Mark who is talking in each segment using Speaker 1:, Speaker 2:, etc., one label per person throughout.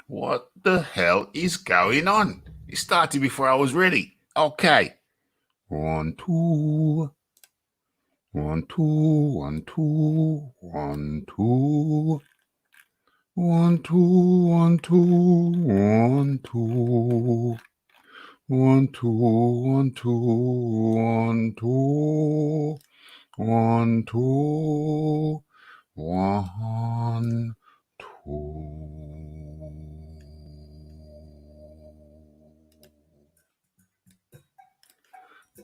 Speaker 1: What the hell is going on? It started before I was ready. Okay. 1, 2. 1, 2, 1, 2, 1, 2. 1, 2, 1, 2, 1, 2. 1, 2, 1, 2, 1, 2. 1, 2. 1, 2.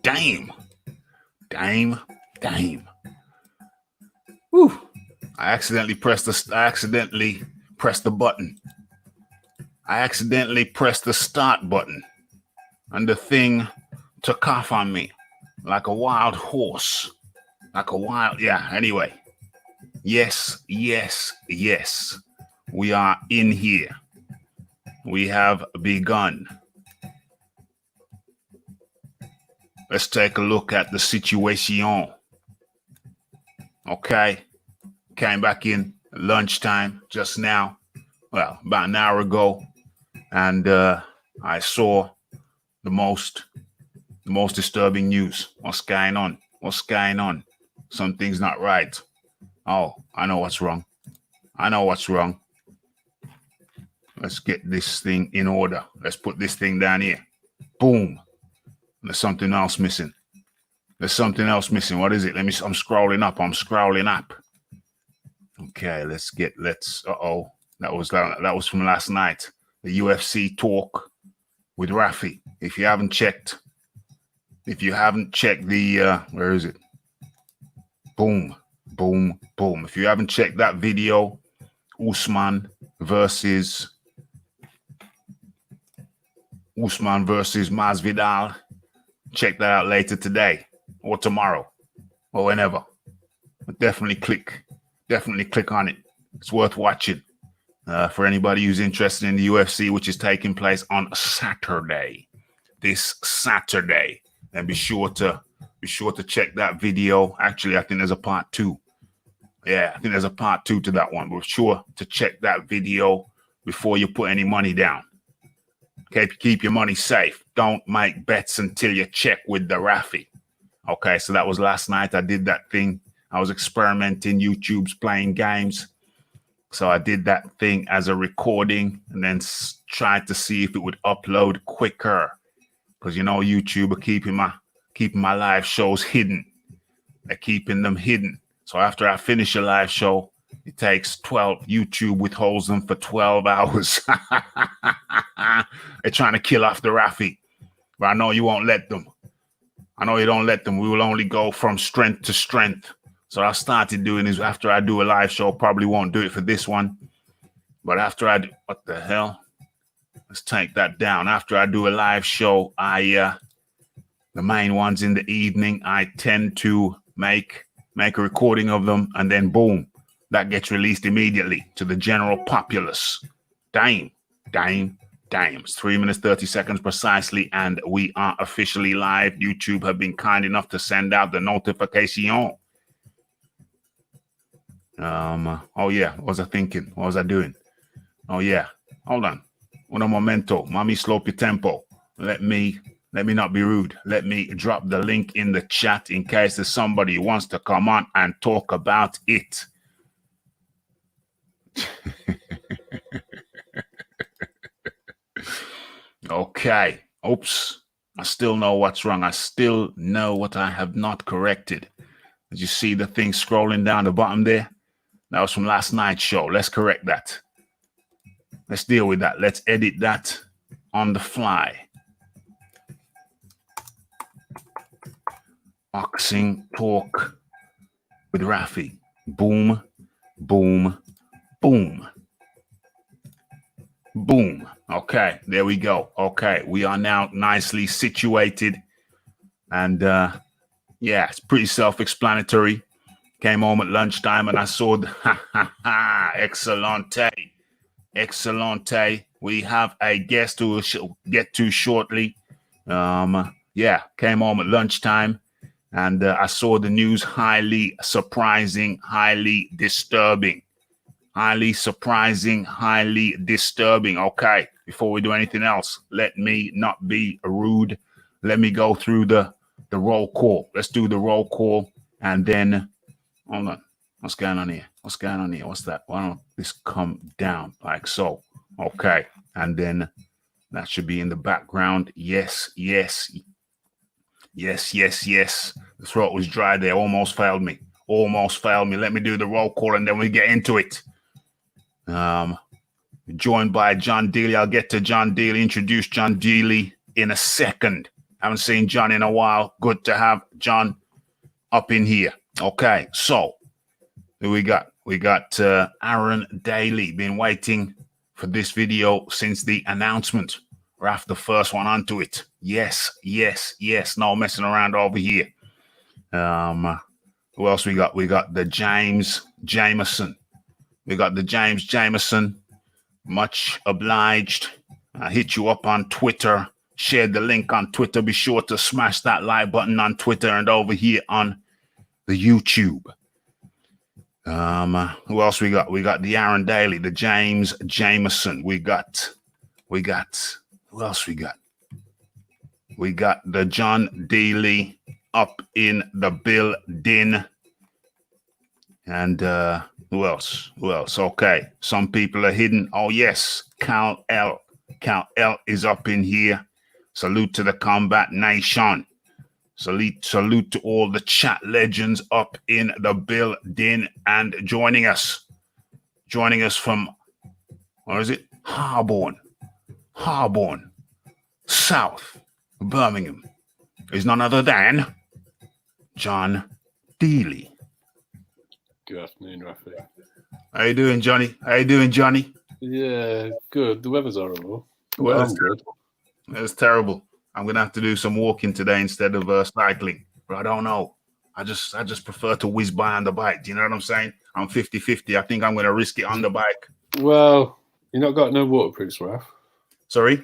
Speaker 1: Damn. Damn. Damn. Whew. I accidentally pressed the button. I accidentally pressed the start button. And the thing took off on me like a wild horse. Anyway. Yes. We are in here. We have begun. Let's take a look at the situation. Okay. Came back in at lunchtime just now. Well, about an hour ago. And I saw the most disturbing news. What's going on? Something's not right. Oh, I know what's wrong. Let's get this thing in order. Let's put this thing down here. Boom. There's something else missing. What is it? I'm scrolling up. Okay, that was from last night. The UFC talk with Rafi. If you haven't checked the where is it? Boom. If you haven't checked that video, Usman versus Masvidal, check that out later today or tomorrow or whenever. But definitely click on it. It's worth watching. For anybody who's interested in the UFC, which is taking place on Saturday, this Saturday, and be sure to check that video. Actually, I think there's a part 2. Yeah, I think there's a part 2 to that one. But be sure to check that video before you put any money down. Okay, keep your money safe. Don't make bets until you check with the Rafi. Okay, so that was last night. I did that thing. I was experimenting. YouTube's playing games. So I did that thing as a recording and then tried to see if it would upload quicker. Because, YouTube are keeping my live shows hidden. They're keeping them hidden. So after I finish a live show, it takes 12. YouTube withholds them for 12 hours. They're trying to kill off the Rafi. But I know you won't let them. I know you don't let them. We will only go from strength to strength. So I started doing this after I do a live show. Probably won't do it for this one. But after I do, what the hell? Let's take that down. After I do a live show, the main ones in the evening, I tend to make a recording of them. And then boom, that gets released immediately to the general populace. Damn. It's 3 minutes, 30 seconds precisely. And we are officially live. YouTube have been kind enough to send out the notification. Oh yeah, what was I thinking? What was I doing? Oh yeah, hold on. Un momento, mami sloppy tempo. Let me not be rude. Let me drop the link in the chat in case there's somebody who wants to come on and talk about it. Okay. Oops. I still know what's wrong. I still know what I have not corrected. Did you see the thing scrolling down the bottom there? That was from last night's show. Let's correct that. Let's deal with that. Let's edit that on the fly. Boxing talk with Rafi. Boom. Okay, there we go. Okay, we are now nicely situated. And it's pretty self-explanatory. Came home at lunchtime and I saw Excellente. We have a guest who we'll get to shortly. Came home at lunchtime and I saw the news. Highly surprising, highly disturbing. highly surprising, highly disturbing. Okay, before we do anything else, let me not be rude. Let me go through the roll call. Let's do the roll call, and then hold on. What's going on here? What's going on here? What's that? Why don't this come down like so? Okay, and then that should be in the background. Yes, yes, yes, yes, yes. The throat was dry there. Almost failed me. Almost failed me. Let me do the roll call, and then we get into it. Joined by John Dealey. I'll get to John Dealey, introduce John Dealey in a second. Haven't seen John in a while. Good to have John up in here. Okay, so who we got? We got Aaron Daly. Been waiting for this video since the announcement. Raf the first one onto it. Yes, yes, yes. No messing around over here. Who else we got? We got the James Jameson. We got the James Jameson. Much obliged. I hit you up on Twitter. Shared the link on Twitter. Be sure to smash that like button on Twitter and over here on the YouTube. Who else we got? We got the Aaron Daly, the James Jameson. We got who else we got? We got the John Dealey up in the building. And who else? Who else? Okay. Some people are hidden. Oh, yes. Cal L. Cal L is up in here. Salute to the Combat Nation. Salute to all the chat legends up in the building and joining us. Joining us from, what is it? Harborne, South Birmingham, is none other than John Dealey.
Speaker 2: Good afternoon, Rafi.
Speaker 1: How you doing, Johnny? How you doing, Johnny?
Speaker 2: Yeah, good. The weather's horrible.
Speaker 1: Well,
Speaker 2: I'm good.
Speaker 1: It's terrible. I'm gonna have to do some walking today instead of cycling. But I don't know. I just prefer to whiz by on the bike. Do you know what I'm saying? I'm 50-50. I think I'm gonna risk it on the bike.
Speaker 2: Well, you not got no waterproofs, Raf.
Speaker 1: Sorry?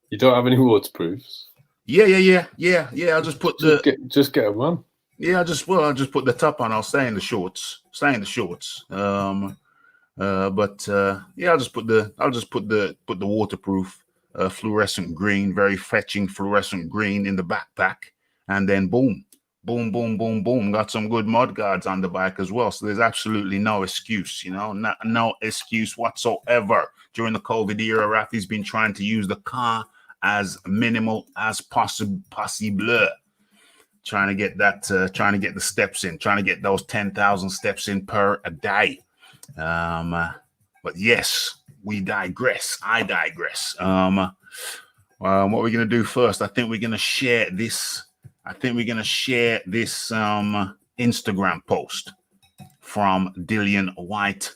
Speaker 2: You don't have any waterproofs?
Speaker 1: Yeah. I'll just put
Speaker 2: just get them on.
Speaker 1: Yeah, I'll just put the top on. I'll stay in the shorts. Yeah, I'll just put the waterproof fluorescent green, very fetching fluorescent green in the backpack, and then boom. Got some good mud guards on the bike as well. So there's absolutely no excuse, no excuse whatsoever. During the COVID era, Rafi's been trying to use the car as minimal as possible. Trying to get the steps in, trying to get those 10,000 steps in per a day. But yes, we digress. I digress. What are we going to do first? I think we're going to share this. Instagram post from Dillian Whyte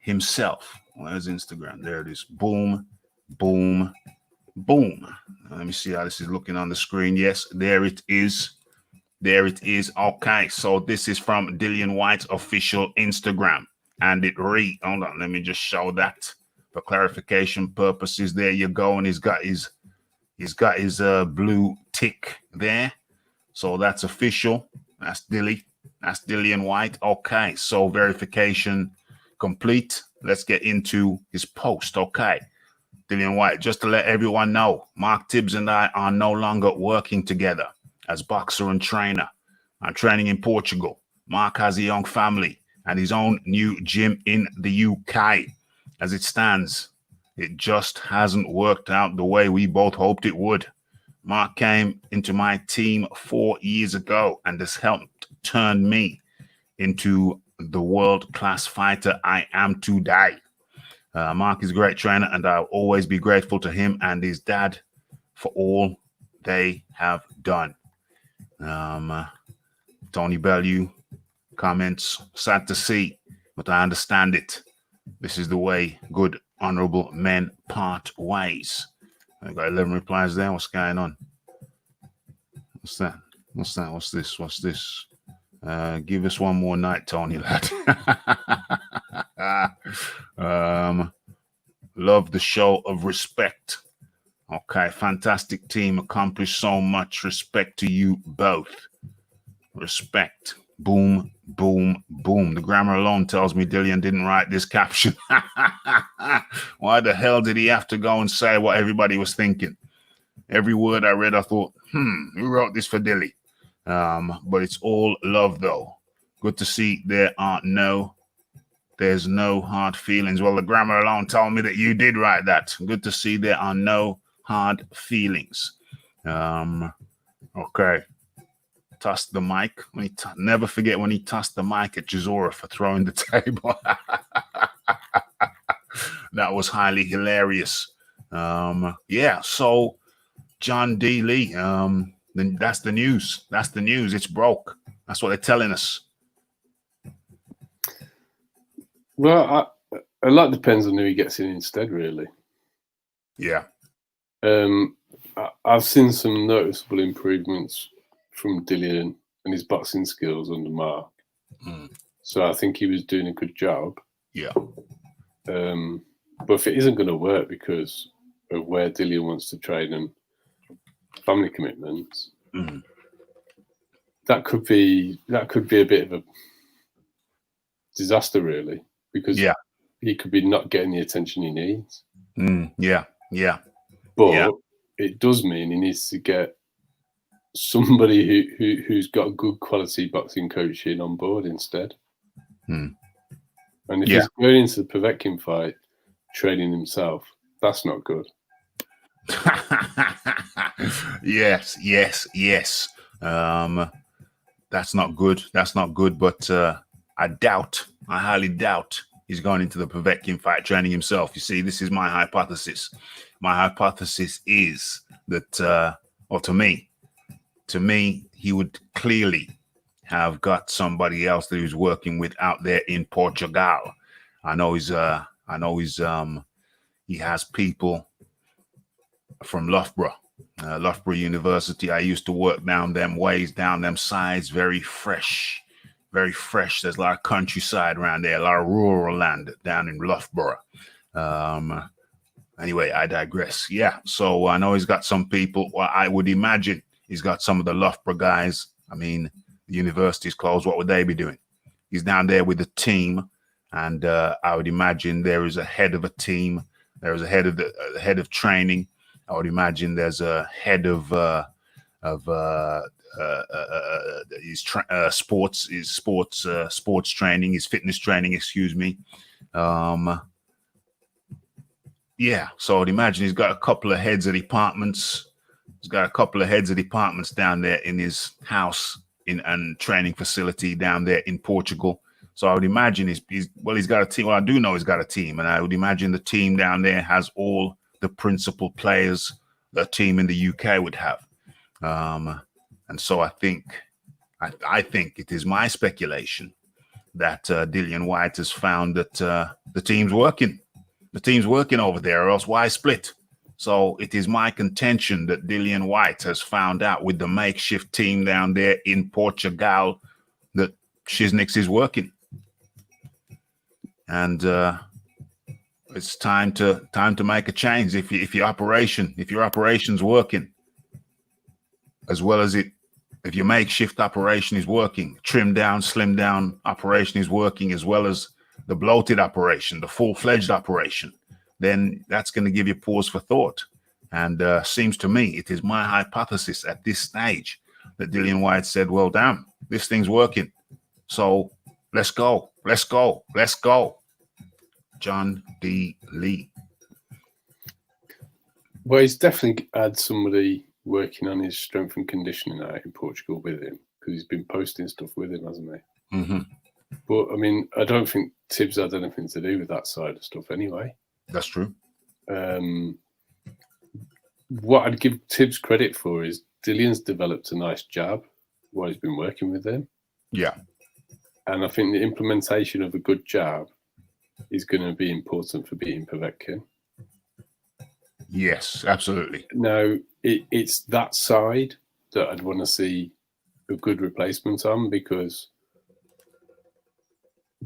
Speaker 1: himself. Where's Instagram? There it is. Boom. Let me see how this is looking on the screen. Yes, there it is. Okay, so this is from Dillian Whyte's official Instagram, and it reads, hold on, let me just show that for clarification purposes. There you go, and he's got his blue tick there, so that's official. That's Dillian Whyte. Okay, so verification complete. Let's get into his post. Okay, Dillian Whyte, just to let everyone know, Mark Tibbs and I are no longer working together as boxer and trainer. I'm training in Portugal. Mark has a young family and his own new gym in the UK. As it stands, it just hasn't worked out the way we both hoped it would. Mark came into my team 4 years ago and has helped turn me into the world-class fighter I am today. Mark is a great trainer, and I'll always be grateful to him and his dad for all they have done. Tony Bellew comments, sad to see, but I understand it. This is the way good, honorable men part ways. I got 11 replies there. What's going on? What's that? What's this? Give us one more night, Tony, lad. Love the show of respect. Okay, fantastic team, accomplished so much. Respect to you both. Respect. Boom, boom, boom. The grammar alone tells me Dillian didn't write this caption. Why the hell did he have to go and say what everybody was thinking? Every word I read, I thought, who wrote this for Dilly? But it's all love, though. Good to see there's no hard feelings. Well, the grammar alone told me that you did write that. Good to see there are no hard feelings. Okay. Tossed the mic. Never forget when he tossed the mic at Chisora for throwing the table. That was highly hilarious. Yeah, so John D. Lee, then that's the news. That's the news. It's broke. That's what they're telling us.
Speaker 2: Well, a lot depends on who he gets in instead, really.
Speaker 1: Yeah.
Speaker 2: I've seen some noticeable improvements from Dillian and his boxing skills under Mark. So I think he was doing a good job.
Speaker 1: Yeah.
Speaker 2: But if it isn't going to work because of where Dillian wants to train and family commitments, that could be a bit of a disaster, really, because he could be not getting the attention he needs.
Speaker 1: Yeah.
Speaker 2: But it does mean he needs to get somebody who's got good quality boxing coaching on board instead. And if he's going into the Povetkin fight training himself, that's not good.
Speaker 1: Yes. That's not good. But I highly doubt he's going into the Povetkin fight training himself. You see, this is my hypothesis. My hypothesis is that, to me, he would clearly have got somebody else that he was working with out there in Portugal. He has people from Loughborough University. I used to work down them ways, down them sides, very fresh. There's a lot of countryside around there, a lot of rural land down in Loughborough. Anyway, I digress. Yeah, so I know he's got some people. Well, I would imagine he's got some of the Loughborough guys. I mean, the university's closed. What would they be doing? He's down there with the team, and I would imagine there is a head of a team. There is a head of training. I would imagine there's a head of sports training, his fitness training, excuse me. Yeah, so I'd imagine he's got a couple of heads of departments. He's got a couple of heads of departments down there in his house and training facility down there in Portugal. So I would imagine he's got a team. Well, I do know he's got a team, and I would imagine the team down there has all the principal players the team in the UK would have. And so I think it is my speculation that Dillian Whyte has found that the team's working. The team's working over there, or else why split? So it is my contention that Dillian Whyte has found out with the makeshift team down there in Portugal that Shiznix is working. And it's time to make a change. If your operation's working, as well as if your makeshift operation is working, trim down, slim down operation is working, as well as the bloated operation, the full-fledged operation, then that's going to give you pause for thought. And seems to me, it is my hypothesis at this stage that Dillian Whyte said, well, damn, this thing's working. So let's go. John D. Lee.
Speaker 2: Well, he's definitely had somebody working on his strength and conditioning out in Portugal with him, because he's been posting stuff with him, hasn't he?
Speaker 1: Mm-hmm.
Speaker 2: But I mean, I don't think Tibbs had anything to do with that side of stuff anyway.
Speaker 1: That's true.
Speaker 2: What I'd give Tibbs credit for is Dillian's developed a nice jab while he's been working with him.
Speaker 1: Yeah.
Speaker 2: And I think the implementation of a good jab is going to be important for beating Povetkin.
Speaker 1: Yes, absolutely.
Speaker 2: Now, it's that side that I'd want to see a good replacement on, because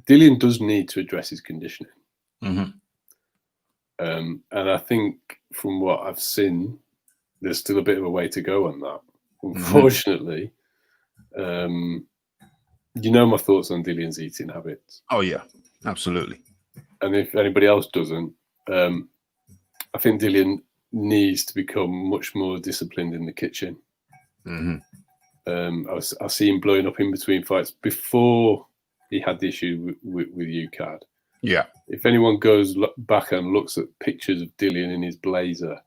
Speaker 2: Dillian does need to address his conditioning.
Speaker 1: Mm-hmm.
Speaker 2: And I think from what I've seen, there's still a bit of a way to go on that. Unfortunately, You know my thoughts on Dillian's eating habits.
Speaker 1: Oh yeah, absolutely.
Speaker 2: And if anybody else doesn't, I think Dillian needs to become much more disciplined in the kitchen. I see him blowing up in between fights before he had the issue with UCAD.
Speaker 1: Yeah.
Speaker 2: If anyone goes back and looks at pictures of Dillian in his blazer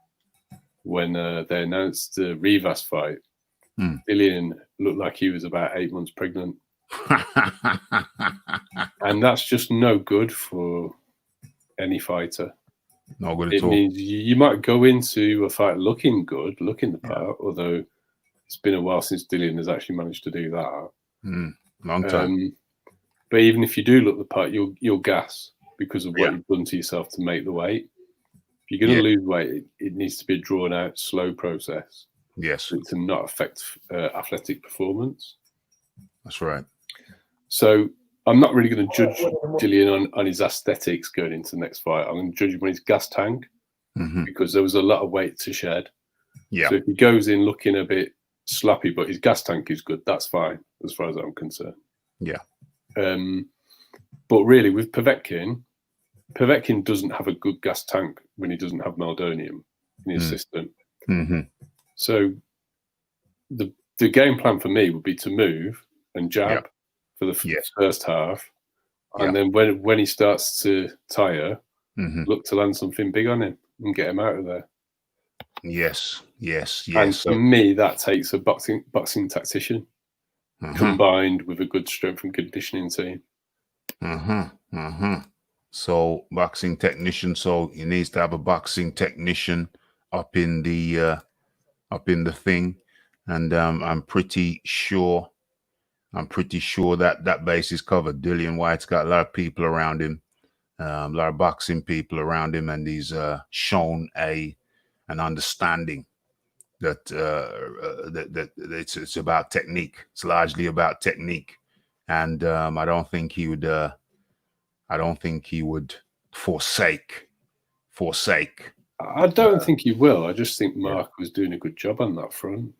Speaker 2: when they announced the Rivas fight, Dillian looked like he was about 8 months pregnant. And that's just no good for any fighter.
Speaker 1: No good at all.
Speaker 2: It means you might go into a fight looking good, looking the part, although it's been a while since Dillian has actually managed to do that.
Speaker 1: Long time.
Speaker 2: But even if you do look the part, you'll gas because of what you've done to yourself to make the weight. If you're going to lose weight, it needs to be a drawn out, slow process.
Speaker 1: Yes.
Speaker 2: To not affect athletic performance.
Speaker 1: That's right.
Speaker 2: So I'm not really going to judge Dillian on his aesthetics going into the next fight. I'm going to judge him on his gas tank because there was a lot of weight to shed.
Speaker 1: Yeah.
Speaker 2: So if he goes in looking a bit slappy, but his gas tank is good, that's fine as far as I'm concerned.
Speaker 1: Yeah.
Speaker 2: But really, with Povetkin doesn't have a good gas tank when he doesn't have meldonium in his system. So the game plan for me would be to move and jab for the first half, and then when he starts to tire, look to land something big on him and get him out of there.
Speaker 1: Yes.
Speaker 2: And for me, that takes a boxing tactician combined with a good strength and conditioning team.
Speaker 1: So boxing technician. So he needs to have a boxing technician up in the thing, and I'm pretty sure that base is covered. Dillian Whyte's got a lot of people around him, a lot of boxing people around him, and he's shown an understanding that that it's about technique. It's largely about technique, and I don't think he would forsake.
Speaker 2: I don't think he will. I just think Mark was doing a good job on that front.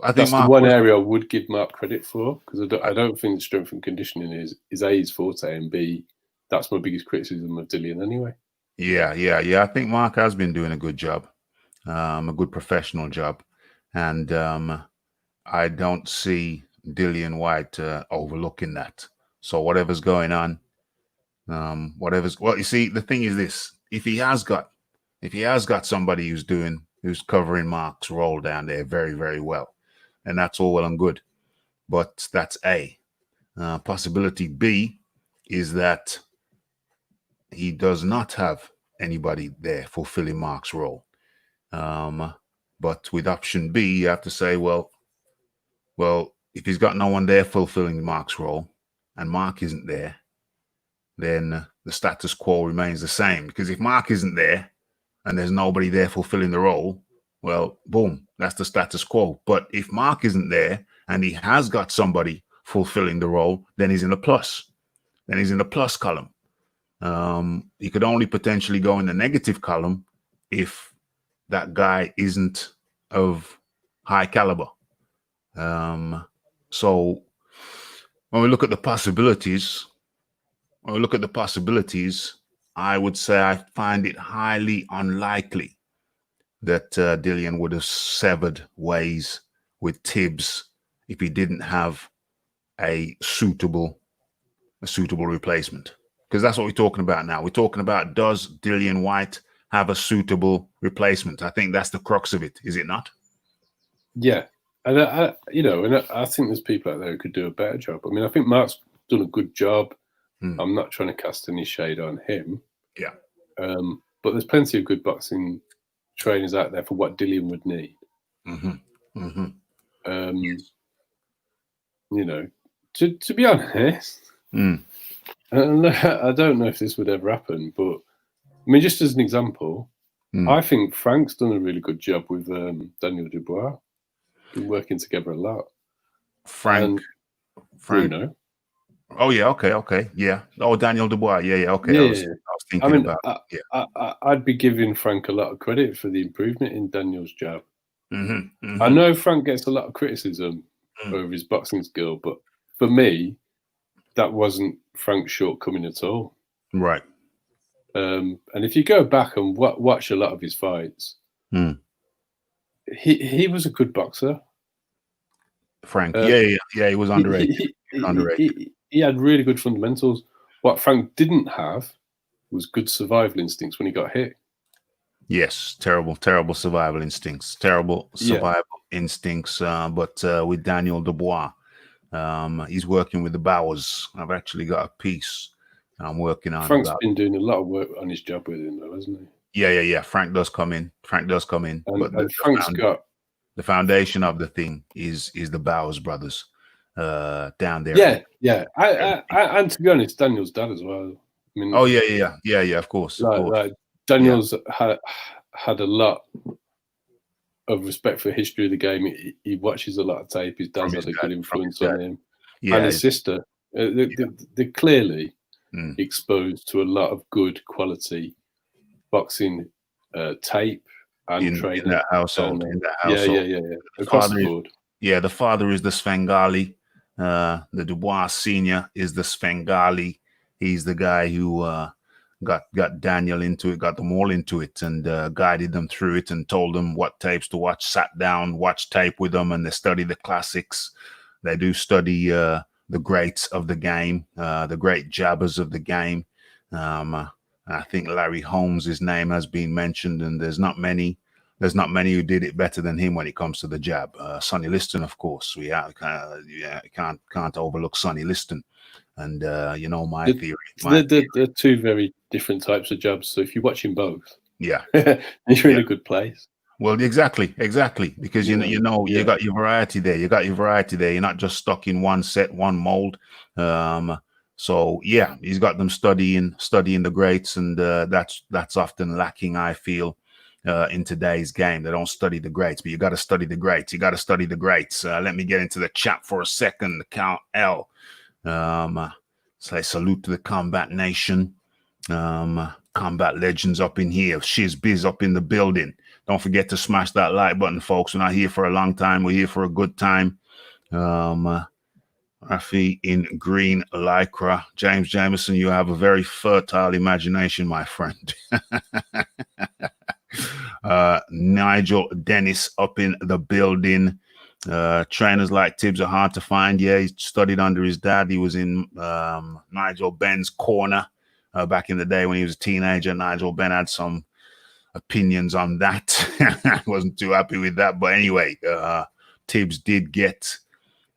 Speaker 1: I think
Speaker 2: that's
Speaker 1: Mark
Speaker 2: the one area I would give Mark credit for, because I don't think strength and conditioning is A, his forte, and B, that's my biggest criticism of Dillian anyway.
Speaker 1: Yeah. I think Mark has been doing a good job, a good professional job, and I don't see Dillian Whyte overlooking that. So whatever's going on, you see, the thing is this: if he has got somebody who's covering Mark's role down there very, very well, and that's all well and good, but that's A. Possibility B is that he does not have anybody there fulfilling Mark's role. But with option B, you have to say, well, if he's got no one there fulfilling Mark's role, and Mark isn't there, then the status quo remains the same. Because if Mark isn't there and there's nobody there fulfilling the role, well, boom, that's the status quo. But if Mark isn't there and he has got somebody fulfilling the role, then he's in the plus. Then he's in the plus column. He could only potentially go in the negative column if that guy isn't of high caliber. So when we look at the possibilities, I would say I find it highly unlikely that Dillian would have severed ways with Tibbs if he didn't have a suitable replacement. Because that's what we're talking about now. We're talking about, does Dillian Whyte have a suitable replacement? I think that's the crux of it, is it not?
Speaker 2: Yeah. And I think there's people out there who could do a better job. I mean, I think Mark's done a good job. I'm not trying to cast any shade on him.
Speaker 1: Yeah.
Speaker 2: But there's plenty of good boxing trainers out there for what Dillian would need. To be honest, I don't know if this would ever happen, but I mean, just as an example, I think Frank's done a really good job with Daniel Dubois. Been working together a lot.
Speaker 1: Frank.
Speaker 2: Bruno.
Speaker 1: Oh yeah, okay, yeah. Oh, Daniel Dubois, yeah, okay. I was thinking about.
Speaker 2: I'd be giving Frank a lot of credit for the improvement in Daniel's jab.
Speaker 1: I
Speaker 2: I know Frank gets a lot of criticism over his boxing skill, but for me, that wasn't Frank's shortcoming at all.
Speaker 1: Right.
Speaker 2: And if you go back and watch a lot of his fights, he was a good boxer.
Speaker 1: Frank, yeah, he was underrated.
Speaker 2: He had really good fundamentals. What Frank didn't have was good survival instincts when he got hit.
Speaker 1: Yes, terrible survival instincts. But with Daniel Dubois, he's working with the Bowers. I've actually got a piece I'm working on.
Speaker 2: Frank's been doing a lot of work on his job with him, though, hasn't he?
Speaker 1: Yeah. Frank does come in.
Speaker 2: And Frank's got
Speaker 1: the foundation of the thing is the Bowers brothers down there.
Speaker 2: Yeah. And to be honest, Daniel's dad as well. I mean,
Speaker 1: of course.
Speaker 2: Like Daniel's had a lot of respect for the history of the game. He watches a lot of tape. His dad's had a good influence on him. And his sister. They're clearly exposed to a lot of good quality boxing tape and training.
Speaker 1: In that household.
Speaker 2: Yeah. Across the board.
Speaker 1: Yeah, the father is the Svengali. The Dubois Senior is the Svengali. He's the guy who got Daniel into it, got them all into it, and guided them through it and told them what tapes to watch, sat down, watched tape with them, and they study the classics. They do study the greats of the game, the great jabbers of the game. I think Larry Holmes' name has been mentioned, and there's not many who did it better than him when it comes to the jab. Sonny Liston, of course, can't overlook Sonny Liston. And my theory.
Speaker 2: They're two very different types of jabs. So if you're watching both, you're in a good place.
Speaker 1: Well, exactly, because you got your variety there. You're not just stuck in one set, one mold. So he's got them studying the greats, and that's often lacking, I feel, in today's game. They don't study the greats, but you got to study the greats. Let me get into the chat for a second. Count L. Say salute to the Combat Nation. Combat Legends up in here. Shiz Biz up in the building. Don't forget to smash that like button, folks. We're not here for a long time. We're here for a good time. Rafi in green lycra. James Jameson, you have a very fertile imagination, my friend. Nigel Dennis up in the building. Trainers like Tibbs are hard to find. Yeah, he studied under his dad. He was in Nigel Benn's corner back in the day when he was a teenager. Nigel Benn had some opinions on that. I wasn't too happy with that. But anyway, Tibbs did get,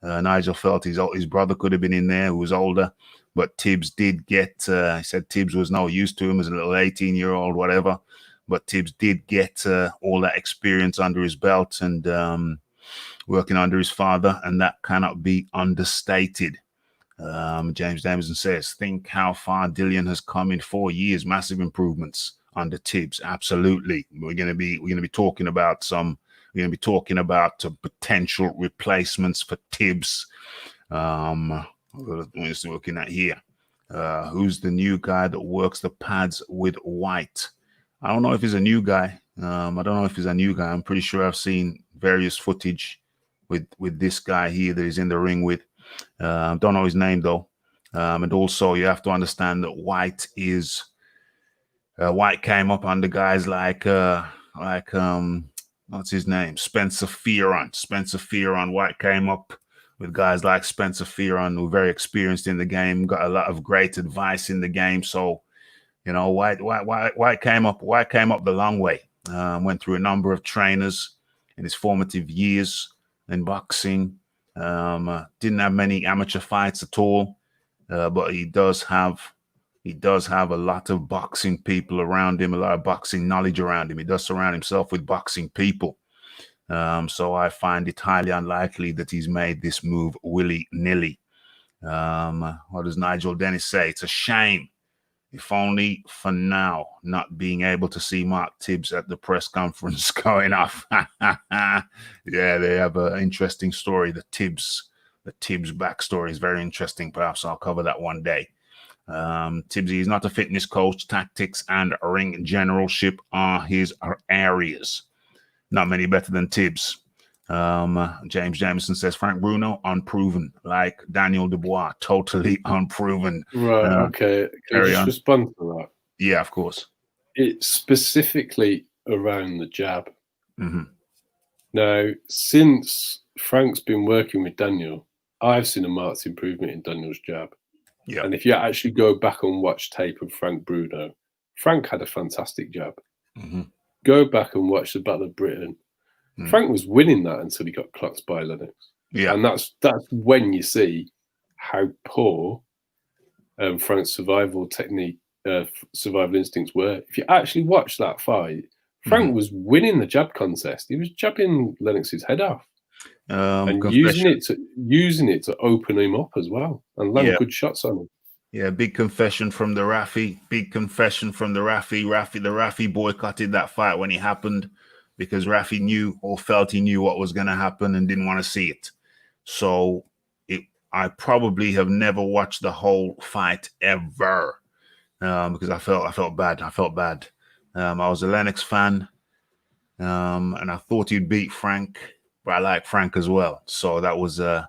Speaker 1: Nigel felt his brother could have been in there who was older. But Tibbs did get, he said Tibbs was no use to him as a little 18-year-old, whatever. But Tibbs did get all that experience under his belt and working under his father, and that cannot be understated. James Damson says, think how far Dillian has come in 4 years. Massive improvements under Tibbs. Absolutely. We're going to be talking about potential replacements for Tibbs. We're just looking at here. Who's the new guy that works the pads with White? I don't know if he's a new guy. I'm pretty sure I've seen various footage with this guy here that he's in the ring with. Don't know his name though. And also you have to understand that White came up under guys like what's his name? Spencer Fearon. White came up with guys like Spencer Fearon, who are very experienced in the game, got a lot of great advice in the game. So, White came up the long way. Went through a number of trainers in his formative years in boxing. Didn't have many amateur fights at all, but he does have a lot of boxing people around him, a lot of boxing knowledge around him. He does surround himself with boxing people. So I find it highly unlikely that he's made this move willy-nilly. What does Nigel Dennis say? It's a shame, if only for now, not being able to see Mark Tibbs at the press conference going off. Yeah, they have an interesting story. The Tibbs backstory is very interesting. Perhaps I'll cover that one day. Tibbsy is not a fitness coach. Tactics and ring generalship are his areas. Not many better than Tibbs. James Jameson says Frank Bruno unproven, like Daniel Dubois, totally unproven.
Speaker 2: Right. Okay. Can I just respond to that?
Speaker 1: Yeah, of course.
Speaker 2: It's specifically around the jab.
Speaker 1: Mm-hmm.
Speaker 2: Now, since Frank's been working with Daniel, I've seen a marked improvement in Daniel's jab.
Speaker 1: Yeah.
Speaker 2: And if you actually go back and watch tape of Frank Bruno, Frank had a fantastic jab.
Speaker 1: Mm-hmm.
Speaker 2: Go back and watch the Battle of Britain. Mm. Frank was winning that until he got clocked by Lennox.
Speaker 1: Yeah.
Speaker 2: And that's when you see how poor Frank's survival technique, survival instincts were. If you actually watch that fight, Frank was winning the jab contest. He was jabbing Lennox's head off, and using it to open him up as well and land good shots on him.
Speaker 1: Yeah, big confession from the Rafi. Big confession from the Rafi. The Rafi boycotted that fight when it happened because Rafi knew or felt he knew what was going to happen and didn't want to see it. So I probably have never watched the whole fight ever because I felt bad. I was a Lennox fan, and I thought he'd beat Frank, but I like Frank as well. So that was a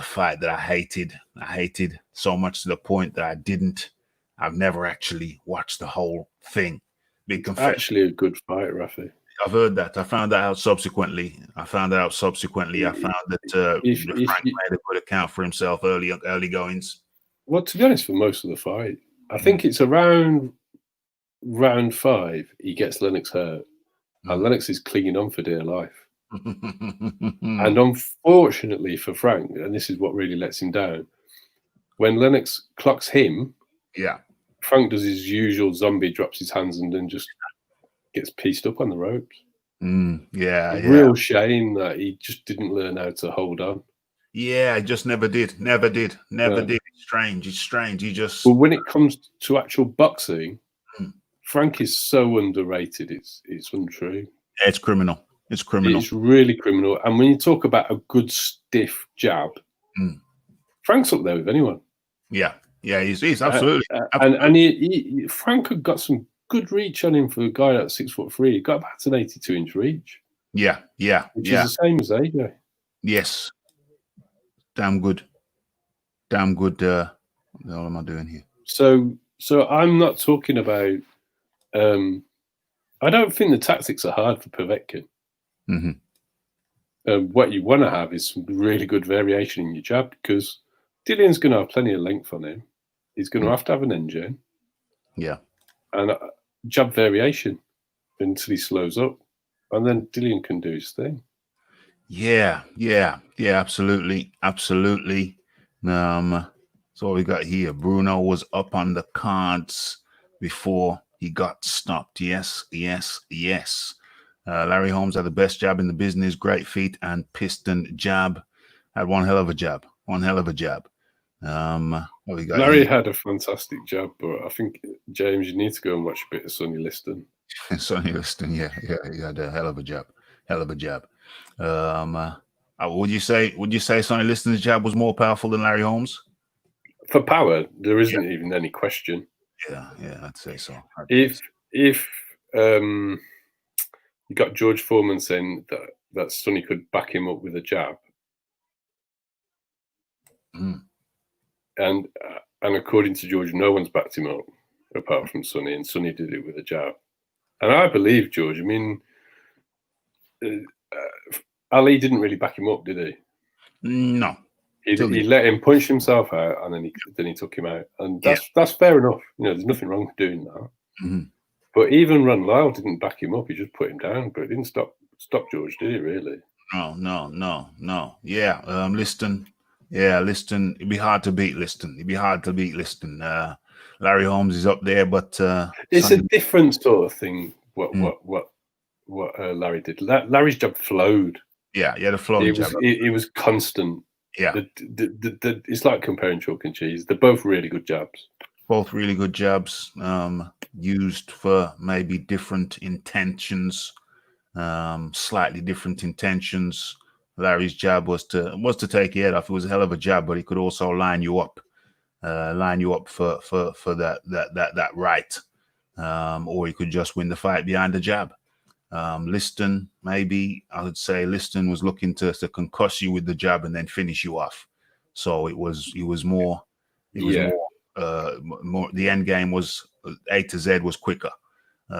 Speaker 1: fight that I hated. I hated so much to the point that I've never actually watched the whole thing. Big confession.
Speaker 2: Actually a good fight, Rafi.
Speaker 1: I've heard that. I found that out subsequently. I found that Frank made a good account for himself early goings.
Speaker 2: Well, to be honest, for most of the fight, I think it's around round 5 he gets Lennox hurt, and Lennox is clinging on for dear life. And unfortunately for Frank, and this is what really lets him down, when Lennox clocks him, Frank does his usual zombie, drops his hands, and then just gets pieced up on the ropes. Real shame that he just didn't learn how to hold on.
Speaker 1: Yeah, I just never did. Never did. It's strange. He just.
Speaker 2: But when it comes to actual boxing, Frank is so underrated. It's untrue.
Speaker 1: It's criminal. It's
Speaker 2: really criminal. And when you talk about a good stiff jab, Frank's up there with anyone.
Speaker 1: Yeah, he's absolutely.
Speaker 2: And Frank had got some good reach on him for a guy that's 6'3". He got about an 82-inch reach.
Speaker 1: Yeah.
Speaker 2: Which is the same as AJ.
Speaker 1: Yes. Damn good. What the hell am I doing here?
Speaker 2: So I'm not talking about. I don't think the tactics are hard for Povetkin. What you want to have is some really good variation in your jab, because Dillian's going to have plenty of length on him. He's going to have an engine.
Speaker 1: Yeah.
Speaker 2: And jab variation until he slows up. And then Dillian can do his thing.
Speaker 1: Yeah, absolutely. So what we got here, Bruno was up on the cards before he got stopped. Yes. Larry Holmes had the best jab in the business, great feet and piston jab. Had one hell of a jab. What we got
Speaker 2: Larry
Speaker 1: here?
Speaker 2: had a fantastic jab, but I think, James, you need to go and watch a bit of Sonny Liston.
Speaker 1: Sonny Liston, yeah, he had a hell of a jab. Would you say Sonny Liston's jab was more powerful than Larry Holmes?
Speaker 2: For power, there isn't even any question.
Speaker 1: Yeah, I'd say so.
Speaker 2: If you got George Foreman saying that Sonny could back him up with a jab, and according to George, no one's backed him up apart from Sonny, and Sonny did it with a jab. And I believe George. I mean, Ali didn't really back him up, did he?
Speaker 1: No.
Speaker 2: He let him punch himself out, and then he took him out, and that's fair enough. There's nothing wrong with doing that. But even Ron Lyle didn't back him up; he just put him down. But it didn't stop George, did it? Really?
Speaker 1: No. Yeah, Liston. Yeah, Liston. It'd be hard to beat Liston. Larry Holmes is up there, but
Speaker 2: it's a different sort of thing. What Larry did. Larry's jab flowed.
Speaker 1: Yeah, the flow.
Speaker 2: It was constant.
Speaker 1: Yeah,
Speaker 2: it's like comparing chalk and cheese. They're both really good jabs.
Speaker 1: Used for maybe different intentions, slightly different intentions. Larry's jab was to take your head off. It was a hell of a jab, but he could also line you up for that right, or he could just win the fight behind the jab. Liston, maybe I would say Liston was looking to concuss you with the jab and then finish you off. So it was more. More. The end game was A to Z was quicker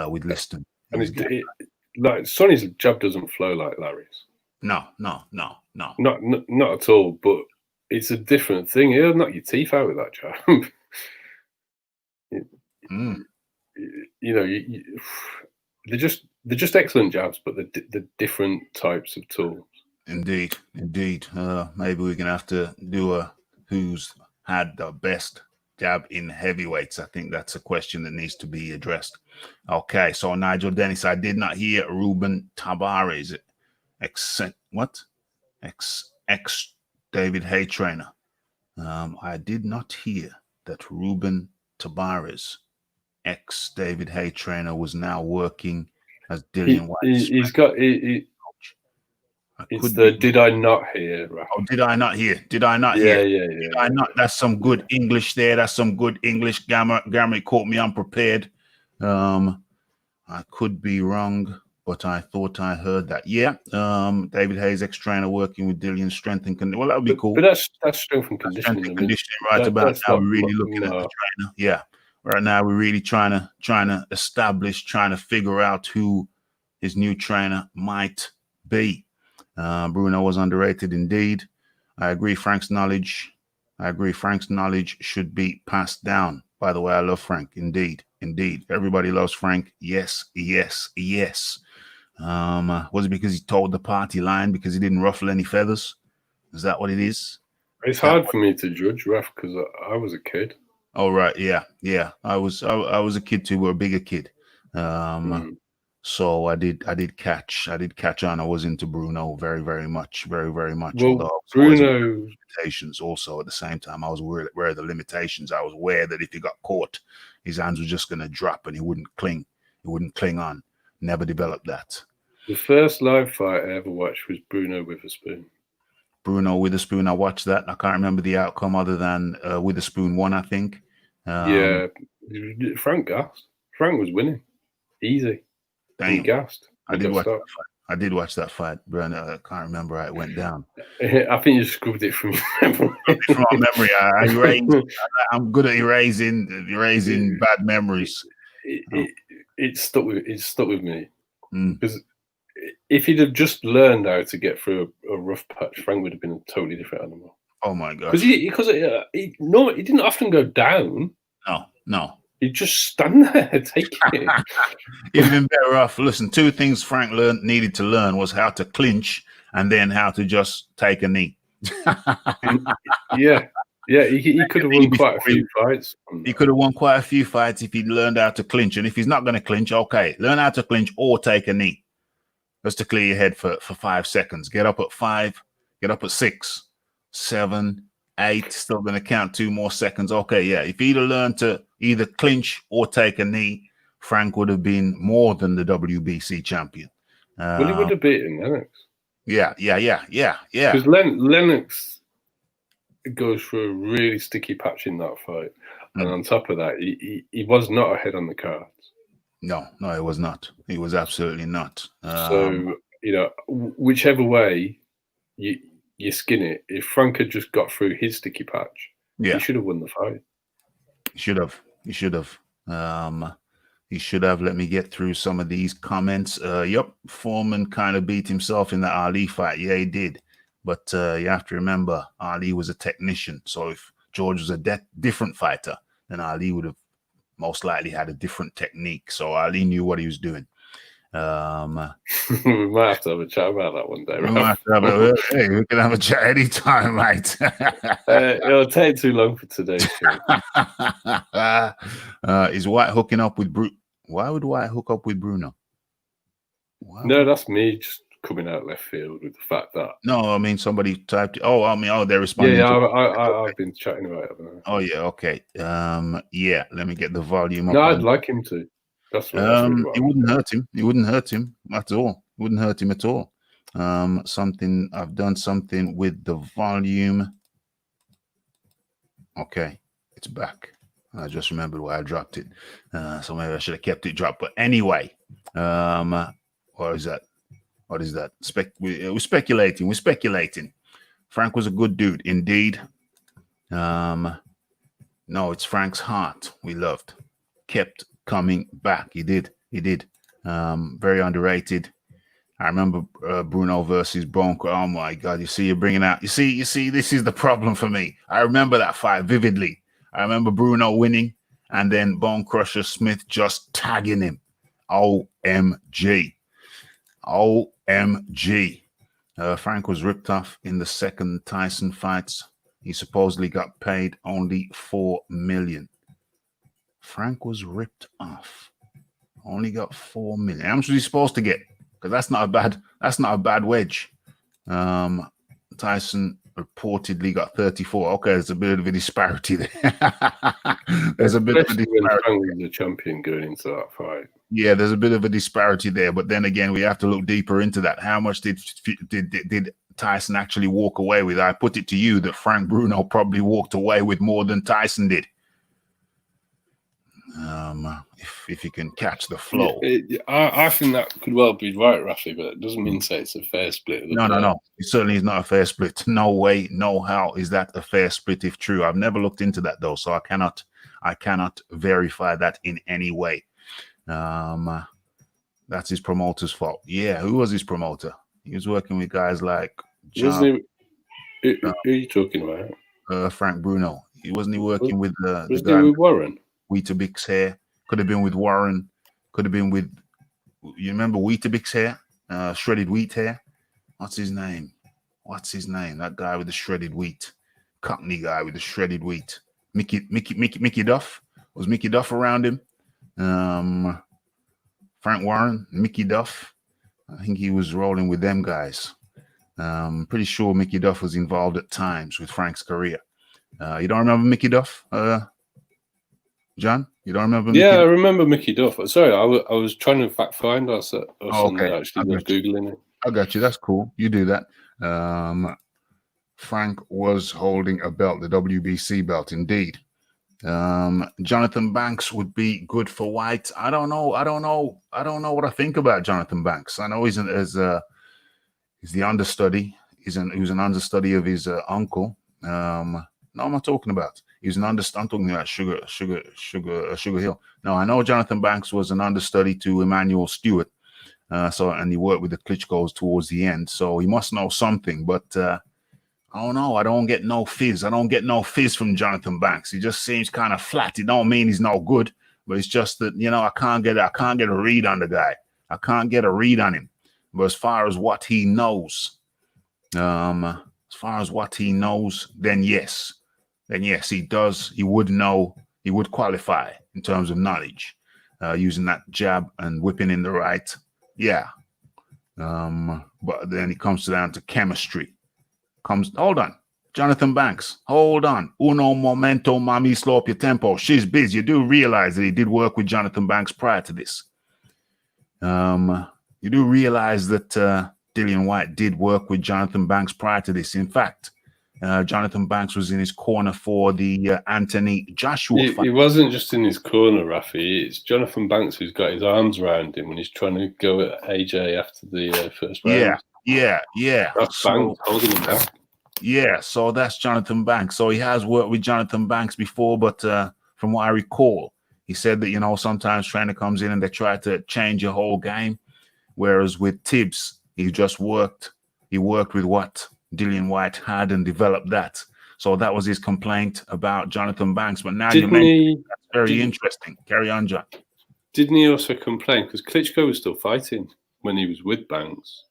Speaker 1: with Liston.
Speaker 2: And like Sonny's jab doesn't flow like Larry's.
Speaker 1: No.
Speaker 2: Not at all. But it's a different thing. He'll knock your teeth out with that jab. You know, they're just excellent jabs, but they're different types of tools.
Speaker 1: Indeed. Maybe we're gonna have to do a who's had the best jab in heavyweights. I think that's a question that needs to be addressed. Okay, so Nigel Dennis, I did not hear Ruben Tabares, ex David Hay trainer. I did not hear that Ruben Tabares, ex David Hay trainer, was now working as Dillian Whyte.
Speaker 2: He's got. Did I not hear? Right?
Speaker 1: Oh, did I not hear? Did I not hear?
Speaker 2: Yeah.
Speaker 1: Did I not? That's some good English there. That's some good English grammar. It caught me unprepared. I could be wrong, but I thought I heard that. Yeah. David Hayes, ex-trainer, working with Dillian, strength and conditioning. Well, that would be cool.
Speaker 2: But that's strength and conditioning.
Speaker 1: Strength and conditioning, right? About now, we're really looking at the trainer. Yeah. Right now, we're really trying to establish, trying to figure out who his new trainer might be. Bruno was underrated indeed. I agree. Frank's knowledge should be passed down. By the way, I love Frank. Indeed. Everybody loves Frank. Yes. Was it because he told the party line because he didn't ruffle any feathers? Is that what it is?
Speaker 2: It's hard for me to judge, Raf, because I was a kid.
Speaker 1: Oh right, yeah. I was a kid too. We're a bigger kid. So I did catch on. I was into Bruno very much.
Speaker 2: Well, Bruno
Speaker 1: limitations also at the same time. I was aware of the limitations. I was aware that if he got caught, his hands were just going to drop and he wouldn't cling on. Never developed that.
Speaker 2: The first live fight I ever watched was Bruno Witherspoon.
Speaker 1: I watched that. I can't remember the outcome other than Witherspoon won, I think.
Speaker 2: Yeah, Frank gassed. Frank was winning. Easy. He gassed.
Speaker 1: I did watch that fight, but I can't remember how it went down.
Speaker 2: I think you scrubbed it from your
Speaker 1: memory. I'm good at erasing bad memories.
Speaker 2: It stuck with me because if he'd have just learned how to get through a rough patch, Frank would have been a totally different animal.
Speaker 1: Oh my god!
Speaker 2: Because he didn't often go down.
Speaker 1: No.
Speaker 2: He'd just stand there, take it.
Speaker 1: He'd have been better off. Listen, two things Frank needed to learn was how to clinch and then how to just take a knee.
Speaker 2: Yeah, he could have won quite a few fights.
Speaker 1: He could have won quite a few fights if he'd learned how to clinch. And if he's not going to clinch, okay, learn how to clinch or take a knee. Just to clear your head for 5 seconds. Get up at 5, get up at 6, 7, 8, still going to count 2 more seconds. Okay, yeah. If he'd have learned to either clinch or take a knee, Frank would have been more than the WBC champion.
Speaker 2: Well, he would have beaten Lennox.
Speaker 1: Yeah.
Speaker 2: Because Lennox goes through a really sticky patch in that fight. And on top of that, he was not ahead on the cards.
Speaker 1: No, it was not. He was absolutely not.
Speaker 2: So, whichever way you skin it, if Frank had just got through his sticky patch, he should have won the fight.
Speaker 1: He should have. He should have. Let me get through some of these comments. Foreman kind of beat himself in that Ali fight. Yeah, he did. But you have to remember, Ali was a technician. So if George was a different fighter, then Ali would have most likely had a different technique. So Ali knew what he was doing.
Speaker 2: We might have to have a chat about that one day.
Speaker 1: We can have a chat anytime, mate.
Speaker 2: It'll take too long for today.
Speaker 1: Is Whyte hooking up with Bruno? Why would Whyte hook up with Bruno?
Speaker 2: No, that's me just coming out left field with the fact that.
Speaker 1: No, I mean somebody typed. They're responding.
Speaker 2: Yeah, I've been chatting about it. Haven't I?
Speaker 1: Oh yeah, okay. Yeah. Let me get the volume up.
Speaker 2: No, I'd like him to. That's what
Speaker 1: it wouldn't hurt him. It wouldn't hurt him at all. It wouldn't hurt him at all. I've done something with the volume. Okay, it's back. I just remembered why I dropped it. So maybe I should have kept it dropped. But anyway, Or is that? What is that? We're speculating. We're speculating. Frank was a good dude, indeed. No, it's Frank's heart we loved. Kept coming back. He did. Very underrated. I remember Bruno versus Bonk. Oh my God! You see, you're bringing out. You see. This is the problem for me. I remember that fight vividly. I remember Bruno winning, and then Bone Crusher Smith just tagging him. OMG. Frank was ripped off in the second Tyson fights. He supposedly got paid only $4 million. Frank was ripped off. Only got $4 million. How much was he supposed to get? Because that's not a bad wedge. Tyson reportedly got 34. Okay, there's a bit of a disparity there. There's a bit of a disparity.
Speaker 2: When Frank was the champion going into that fight.
Speaker 1: Yeah, there's a bit of a disparity there. But then again, we have to look deeper into that. How much did Tyson actually walk away with? I put it to you that Frank Bruno probably walked away with more than Tyson did. If you can catch the flow.
Speaker 2: I think that could well be right, Rafi, but it doesn't mean to say it's a fair split.
Speaker 1: No. It certainly is not a fair split. No way, no how is that a fair split if true. I've never looked into that though, so I cannot verify that in any way. That's his promoter's fault. Yeah, who was his promoter? He was working with guys like
Speaker 2: John. Who are you talking about?
Speaker 1: Frank Bruno. Wasn't he working with the
Speaker 2: guy with Warren?
Speaker 1: Weetabix hair. Could have been with Warren. Could have been with, you remember Weetabix hair? Shredded wheat hair. What's his name? That guy with the shredded wheat. Cockney guy with the shredded wheat. Mickey Duff. Was Mickey Duff around him? Frank Warren, Mickey Duff. I think he was rolling with them guys. Pretty sure Mickey Duff was involved at times with Frank's career. You don't remember Mickey Duff? John, you don't remember?
Speaker 2: I remember Mickey Duff. Sorry, I was trying to fact find us.
Speaker 1: Okay,
Speaker 2: actually was googling it.
Speaker 1: I got you. That's cool. You do that. Frank was holding a belt, the WBC belt, indeed. Jonathan Banks would be good for White. I don't know what I think about Jonathan Banks. I know he's the understudy. He was an understudy of his uncle. No, I'm not talking about. He's an understudy. I'm talking about Sugar Hill. No, I know Jonathan Banks was an understudy to Emmanuel Stewart. And he worked with the Klitschko's towards the end. So he must know something. But I don't know. I don't get no fizz. I don't get no fizz from Jonathan Banks. He just seems kind of flat. It don't mean he's no good, but it's just that I can't get a read on the guy. I can't get a read on him. But as far as what he knows, then yes. Then yes, he does. He would know. He would qualify in terms of knowledge, using that jab and whipping in the right. Yeah. But then it comes down to chemistry. Hold on. Jonathan Banks, hold on. Uno momento, mami, slow up your tempo. She's busy. You do realize that he did work with Jonathan Banks prior to this. You do realize that Dillian Whyte did work with Jonathan Banks prior to this. In fact, Jonathan Banks was in his corner for the Anthony Joshua fight.
Speaker 2: He wasn't just in his corner, Rafi. It's Jonathan Banks who's got his arms around him when he's trying to go at AJ after the first round.
Speaker 1: Yeah.
Speaker 2: That's Banks holding him back.
Speaker 1: Yeah, so that's Jonathan Banks. So he has worked with Jonathan Banks before, but from what I recall, he said that, sometimes trainer comes in and they try to change your whole game. Whereas with Tibbs, he worked with what Dillian Whyte had and developed that. So that was his complaint about Jonathan Banks. But now that's very interesting. Carry on, John.
Speaker 2: Didn't he also complain? Because Klitschko was still fighting when he was with Banks.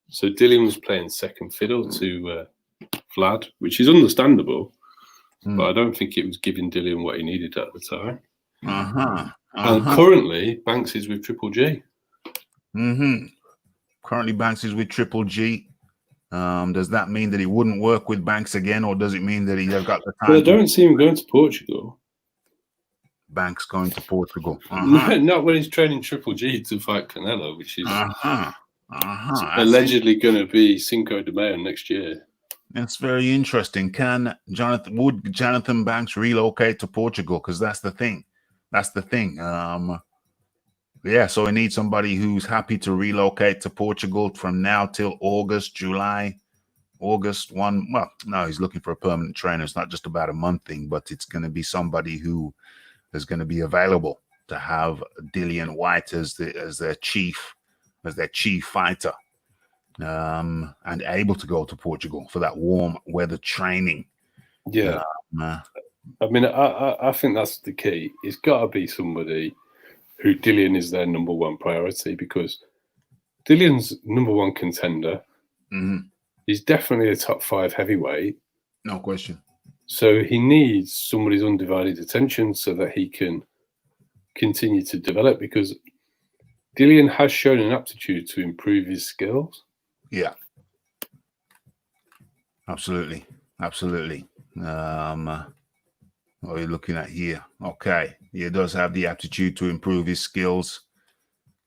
Speaker 2: So Dillian was playing second fiddle to Vlad, which is understandable. But I don't think it was giving Dillian what he needed at the time. And currently, Banks is with Triple G.
Speaker 1: Currently, Banks is with Triple G. Does that mean that he wouldn't work with Banks again, or does it mean that he has got the time?
Speaker 2: Well, I don't see him going to Portugal.
Speaker 1: Banks going to Portugal.
Speaker 2: Not when he's training Triple G to fight Canelo, which is allegedly going to be Cinco de Mayo next year.
Speaker 1: That's very interesting. Would Jonathan Banks relocate to Portugal? Because that's the thing. Yeah, so we need somebody who's happy to relocate to Portugal from now till August, July, August 1. Well, no, he's looking for a permanent trainer. It's not just about a month thing, but it's going to be somebody who is going to be available to have Dillian Whyte as their chief fighter, and able to go to Portugal for that warm weather training.
Speaker 2: Yeah. I mean, I think that's the key. It's got to be somebody who Dillian is their number one priority, because Dillian's number one contender.
Speaker 1: Mm-hmm.
Speaker 2: He's definitely a top 5 heavyweight.
Speaker 1: No question.
Speaker 2: So he needs somebody's undivided attention so that he can continue to develop, because Dillian has shown an aptitude to improve his skills.
Speaker 1: Yeah. Absolutely. Absolutely. What are you looking at here? Okay. He does have the aptitude to improve his skills.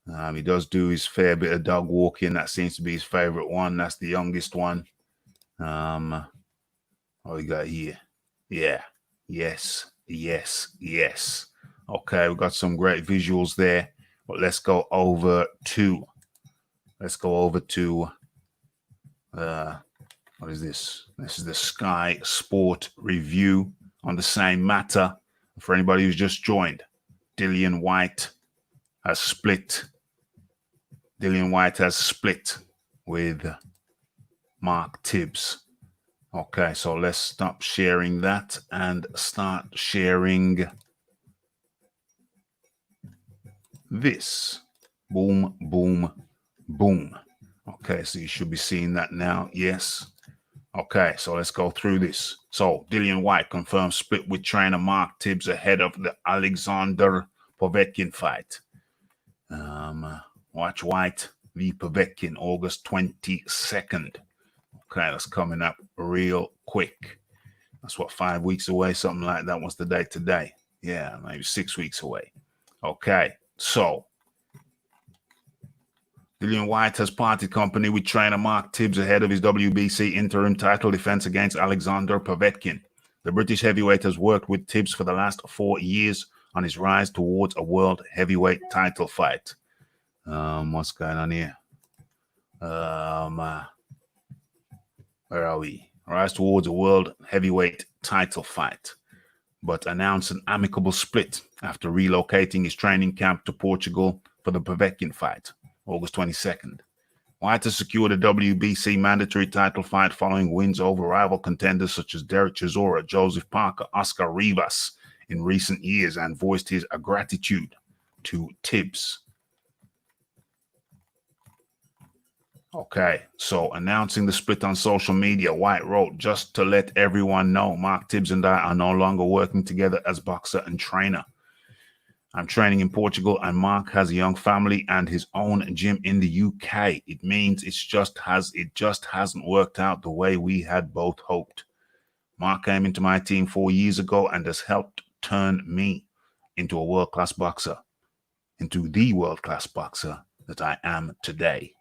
Speaker 1: He does do his fair bit of dog walking. That seems to be his favorite one. That's the youngest one. What we got here? Yeah. Yes. Yes. Yes. Okay. We've got some great visuals there. But let's go over to what is this? This is the Sky Sport review on the same matter. For anybody who's just joined, Dillian Whyte has split. Dillian Whyte has split with Mark Tibbs. Okay, so let's stop sharing that and start sharing this. Boom, boom, boom. Okay, so you should be seeing that now. Yes. Okay, so let's go through this. So Dillian Whyte confirmed split with trainer Mark Tibbs ahead of the Alexander Povetkin fight. Watch Whyte v Povetkin, August 22nd. Okay, that's coming up real quick. That's what, 5 weeks away, something like that. What's the date today? Yeah, maybe 6 weeks away. Okay, so Dillian Whyte has parted company with trainer Mark Tibbs ahead of his WBC interim title defense against Alexander Povetkin. The British heavyweight has worked with Tibbs for the last 4 years on his rise towards a world heavyweight title fight. What's going on here? Where are we? Rise towards a world heavyweight title fight, but announced an amicable split after relocating his training camp to Portugal for the Povetkin fight, August 22nd. Whyte has secured a WBC mandatory title fight following wins over rival contenders such as Derek Chisora, Joseph Parker, Oscar Rivas in recent years, and voiced his gratitude to Tibbs. Okay, so announcing the split on social media, Whyte wrote, "Just to let everyone know, Mark Tibbs and I are no longer working together as boxer and trainer. I'm training in Portugal and Mark has a young family and his own gym in the UK. It means it just hasn't worked out the way we had both hoped. Mark came into my team 4 years ago and has helped turn me into the world-class boxer that I am today.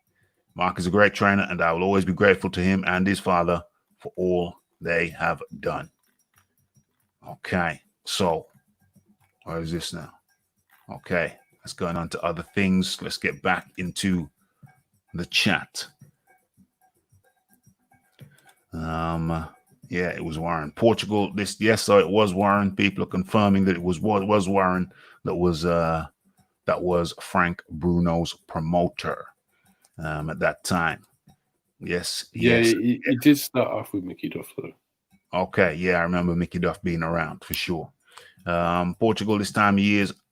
Speaker 1: Mark is a great trainer and I will always be grateful to him and his father for all they have done." Okay, so where is this now? Okay, let's go on to other things. Let's get back into the chat. Yeah, it was Warren. Portugal. So it was Warren. People are confirming that it was Warren that was Frank Bruno's promoter at that time. Yes.
Speaker 2: Yeah,
Speaker 1: yes.
Speaker 2: he did start off with Mickey Duff though.
Speaker 1: Okay, yeah, I remember Mickey Duff being around for sure. Portugal this time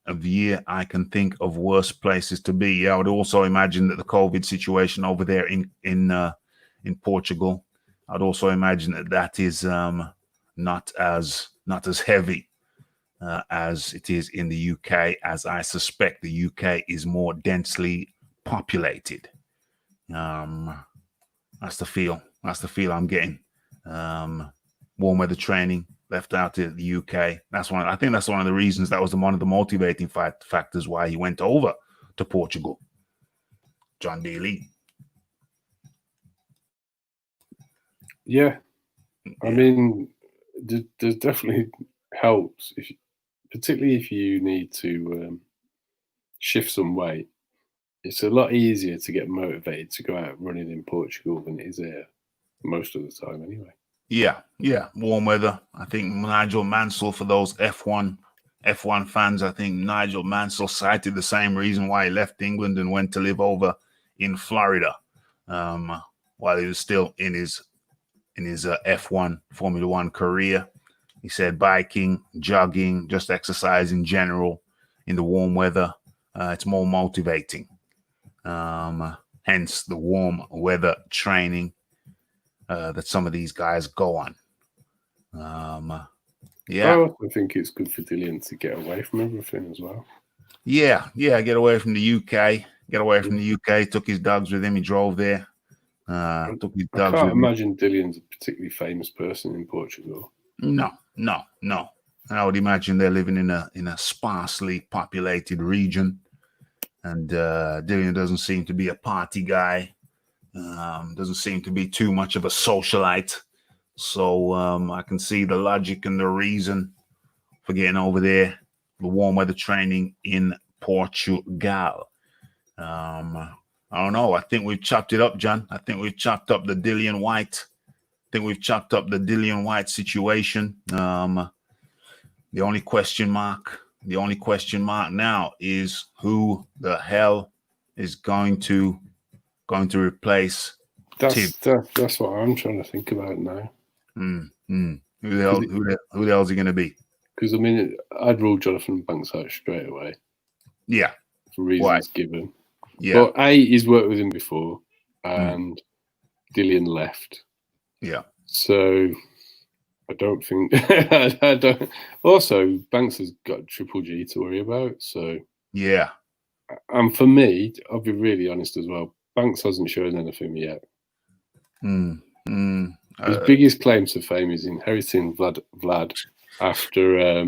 Speaker 1: of year, I can think of worse places to be. Yeah, I would also imagine that the COVID situation over there in Portugal, I'd also imagine that is not as heavy as it is in the UK, as I suspect the UK is more densely populated. That's the feel I'm getting. Warm weather training left out to the UK. I think that's one of the reasons. That was one of the motivating factors why he went over to Portugal. John D. Lee.
Speaker 2: Yeah, I mean, there's definitely helps, particularly if you need to shift some weight, it's a lot easier to get motivated to go out running in Portugal than it is here, most of the time anyway.
Speaker 1: Yeah, warm weather. I think Nigel Mansell, for those F1 fans, I think Nigel Mansell cited the same reason why he left England and went to live over in Florida, while he was still in his F1 Formula One career. He said biking, jogging, just exercise in general in the warm weather, it's more motivating. Hence the warm weather training that some of these guys go on. I
Speaker 2: also think it's good for Dillian to get away from everything as well.
Speaker 1: Yeah, get away from the UK. Took his dogs with him. He drove there. Took his dogs.
Speaker 2: I can't imagine Dillian's a particularly famous person in Portugal.
Speaker 1: No. I would imagine they're living in a sparsely populated region, and Dillian doesn't seem to be a party guy. Doesn't seem to be too much of a socialite. So I can see the logic and the reason for getting over there, the warm weather training in Portugal. I don't know. I think we've chopped it up, John. I think we've chopped up the Dillian Whyte. Situation. The only question mark now is who the hell is going to replace Tibbs.
Speaker 2: That's what I'm trying to think about now.
Speaker 1: Who the hell is he going to be?
Speaker 2: Because I mean, I'd rule Jonathan Banks out straight away.
Speaker 1: Yeah,
Speaker 2: for reasons given.
Speaker 1: Yeah,
Speaker 2: but he's worked with him before, and Dillian left.
Speaker 1: Yeah,
Speaker 2: so I don't think I don't. Also, Banks has got Triple G to worry about. So
Speaker 1: yeah,
Speaker 2: and for me, I'll be really honest as well. Banks hasn't shown anything yet. His biggest claim to fame is inheriting Vlad after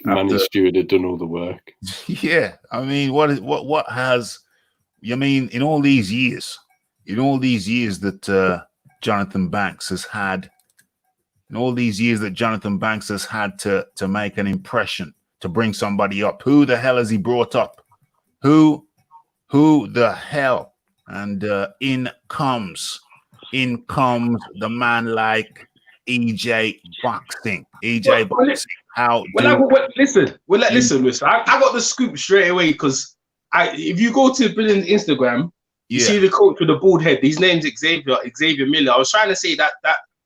Speaker 2: Manny Stewart had done all the work.
Speaker 1: Yeah, I mean, what has? I mean, in all these years that Jonathan Banks has had, to make an impression, to bring somebody up. Who the hell has he brought up? Who the hell? And in comes the man like EJ Boxing.
Speaker 3: Listen. I got the scoop straight away because if you go to Billion's Instagram, you see the coach with the bald head. His name's Xavier Miller. I was trying to say that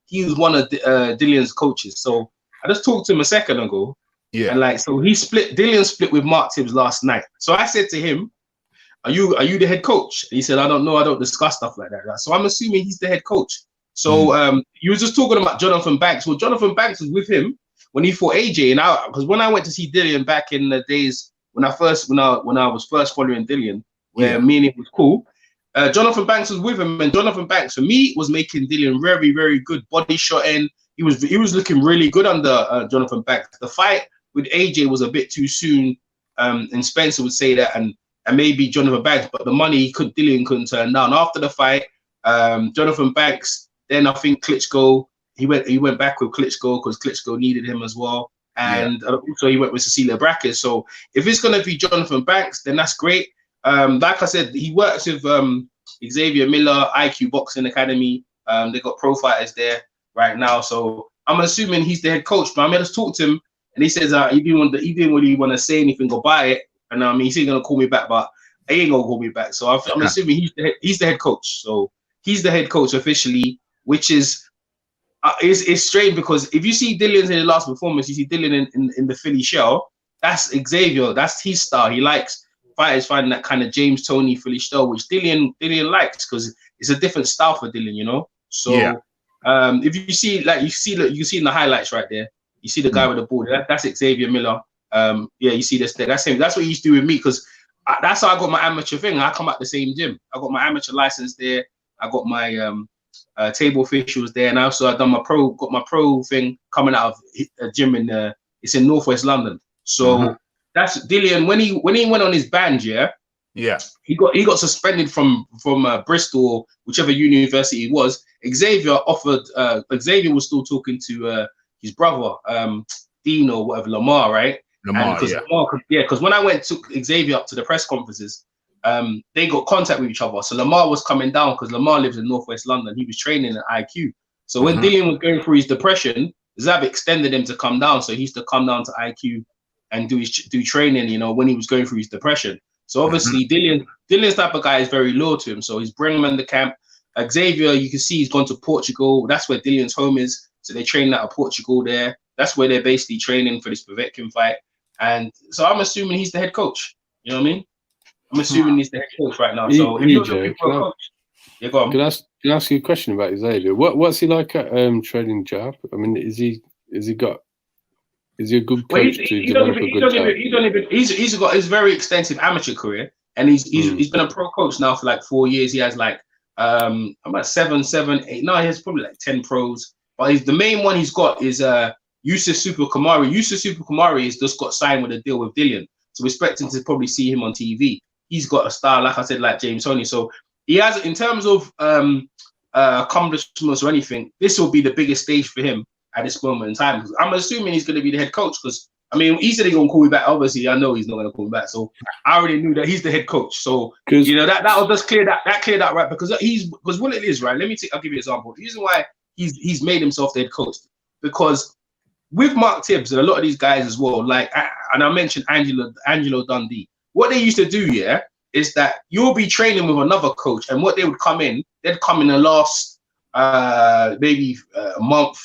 Speaker 3: he was one of Dillian's coaches. So I just talked to him a second ago. Yeah. And so Dillian split with Mark Tibbs last night. So I said to him, Are you the head coach? And he said, I don't know. I don't discuss stuff like that. So I'm assuming he's the head coach. So you were just talking about Jonathan Banks. Well, Jonathan Banks was with him when he fought AJ. And because when I went to see Dillian back in the days when I was first following Dillian, where me and him was cool, Jonathan Banks was with him. And Jonathan Banks, for me, was making Dillian very, very good body shotting. He was looking really good under Jonathan Banks. The fight with AJ was a bit too soon. And Spencer would say that, and maybe Jonathan Banks, but the money Dillian couldn't turn down. After the fight, Jonathan Banks, then I think Klitschko, he went back with Klitschko because Klitschko needed him as well. And also he went with Cecilia Brackett. So if it's going to be Jonathan Banks, then that's great. Like I said, he works with Xavier Miller, IQ Boxing Academy. They got pro fighters there right now. So I'm assuming he's the head coach, but I just talked to him and he says he didn't really want to say anything about it. And I mean, he's going to call me back, but he ain't going to call me back. So I'm assuming he's the head coach. So he's the head coach officially, which is strange because if you see Dillian's in the last performance, you see Dillian in the Philly shell. That's Xavier. That's his style. He likes fighters finding that kind of James Toney Philly style, which Dillian likes because it's a different style for Dillian, you know. So if you see, you see in the highlights right there, you see the guy with the ball. That's Xavier Miller. You see this there. That's him. That's what he used to do with me because that's how I got my amateur thing. I come out the same gym. I got my amateur license there. I got my table officials there, and also I done my pro thing coming out of a gym it's in Northwest London. So that's Dillian. When he went on his ban, he got suspended from Bristol or whichever university it was. Xavier was still talking to his brother Dean or whatever, Lamar, right?
Speaker 1: Lamar,
Speaker 3: because when I took Xavier up to the press conferences, they got contact with each other. So Lamar was coming down because Lamar lives in Northwest London. He was training at IQ. So when Dillian was going through his depression, Zav extended him to come down. So he used to come down to IQ and do training, you know, when he was going through his depression. So obviously Dillian's type of guy is very loyal to him. So he's bringing him in the camp. Xavier, you can see he's gone to Portugal. That's where Dillian's home is. So they train out of Portugal there. That's where they're basically training for this Povetkin fight. And so I'm assuming he's the head coach. You know what I mean? I'm assuming he's the head coach right now. So if you're looking for a coach, go on.
Speaker 2: Can I ask you a question about Xavier? What's he like at training jab? I mean, is he a good coach to develop a good jab?
Speaker 3: He's very extensive amateur career, and he's been a pro coach now for like 4 years. He has like about 7, 8. No, he has probably like 10 pros. But the main one he's got is Yusuf Super Kamari. Yusuf Super Kamari has just got signed with a deal with Dillian, so we're expecting to probably see him on TV. He's got a style, like I said, like James Toney. So he has, in terms of accomplishments or anything, this will be the biggest stage for him at this moment in time. Because I'm assuming he's going to be the head coach. Because I mean, he said he's going to call me back. Obviously, I know he's not going to call me back. So I already knew that he's the head coach. So you know that'll just clear that right, because what it is, right. I'll give you an example. The reason why he's made himself the head coach, because with Mark Tibbs and a lot of these guys as well, like, and I mentioned Angelo Dundee. What they used to do, is that you'll be training with another coach, and what they'd come in the last maybe a month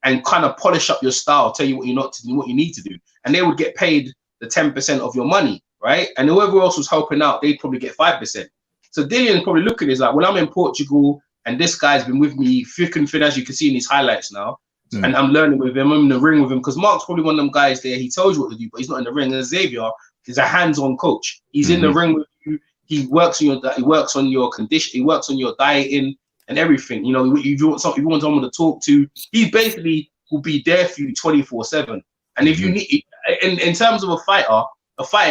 Speaker 3: and kind of polish up your style, tell you what you're not to do, what you need to do, and they would get paid the 10% of your money, right? And whoever else was helping out, they'd probably get 5%. So Dillian probably looking at it like, well, I'm in Portugal, and this guy's been with me thick and thin, as you can see in his highlights now. And I'm learning with him. I'm in the ring with him, because Mark's probably one of them guys there. He tells you what to do, but he's not in the ring. And Xavier is a hands-on coach. He's in the ring with you. He works on your condition. He works on your dieting and everything. You know, if you want someone to talk to, he basically will be there for you 24/7. And if you need, in terms of a fighter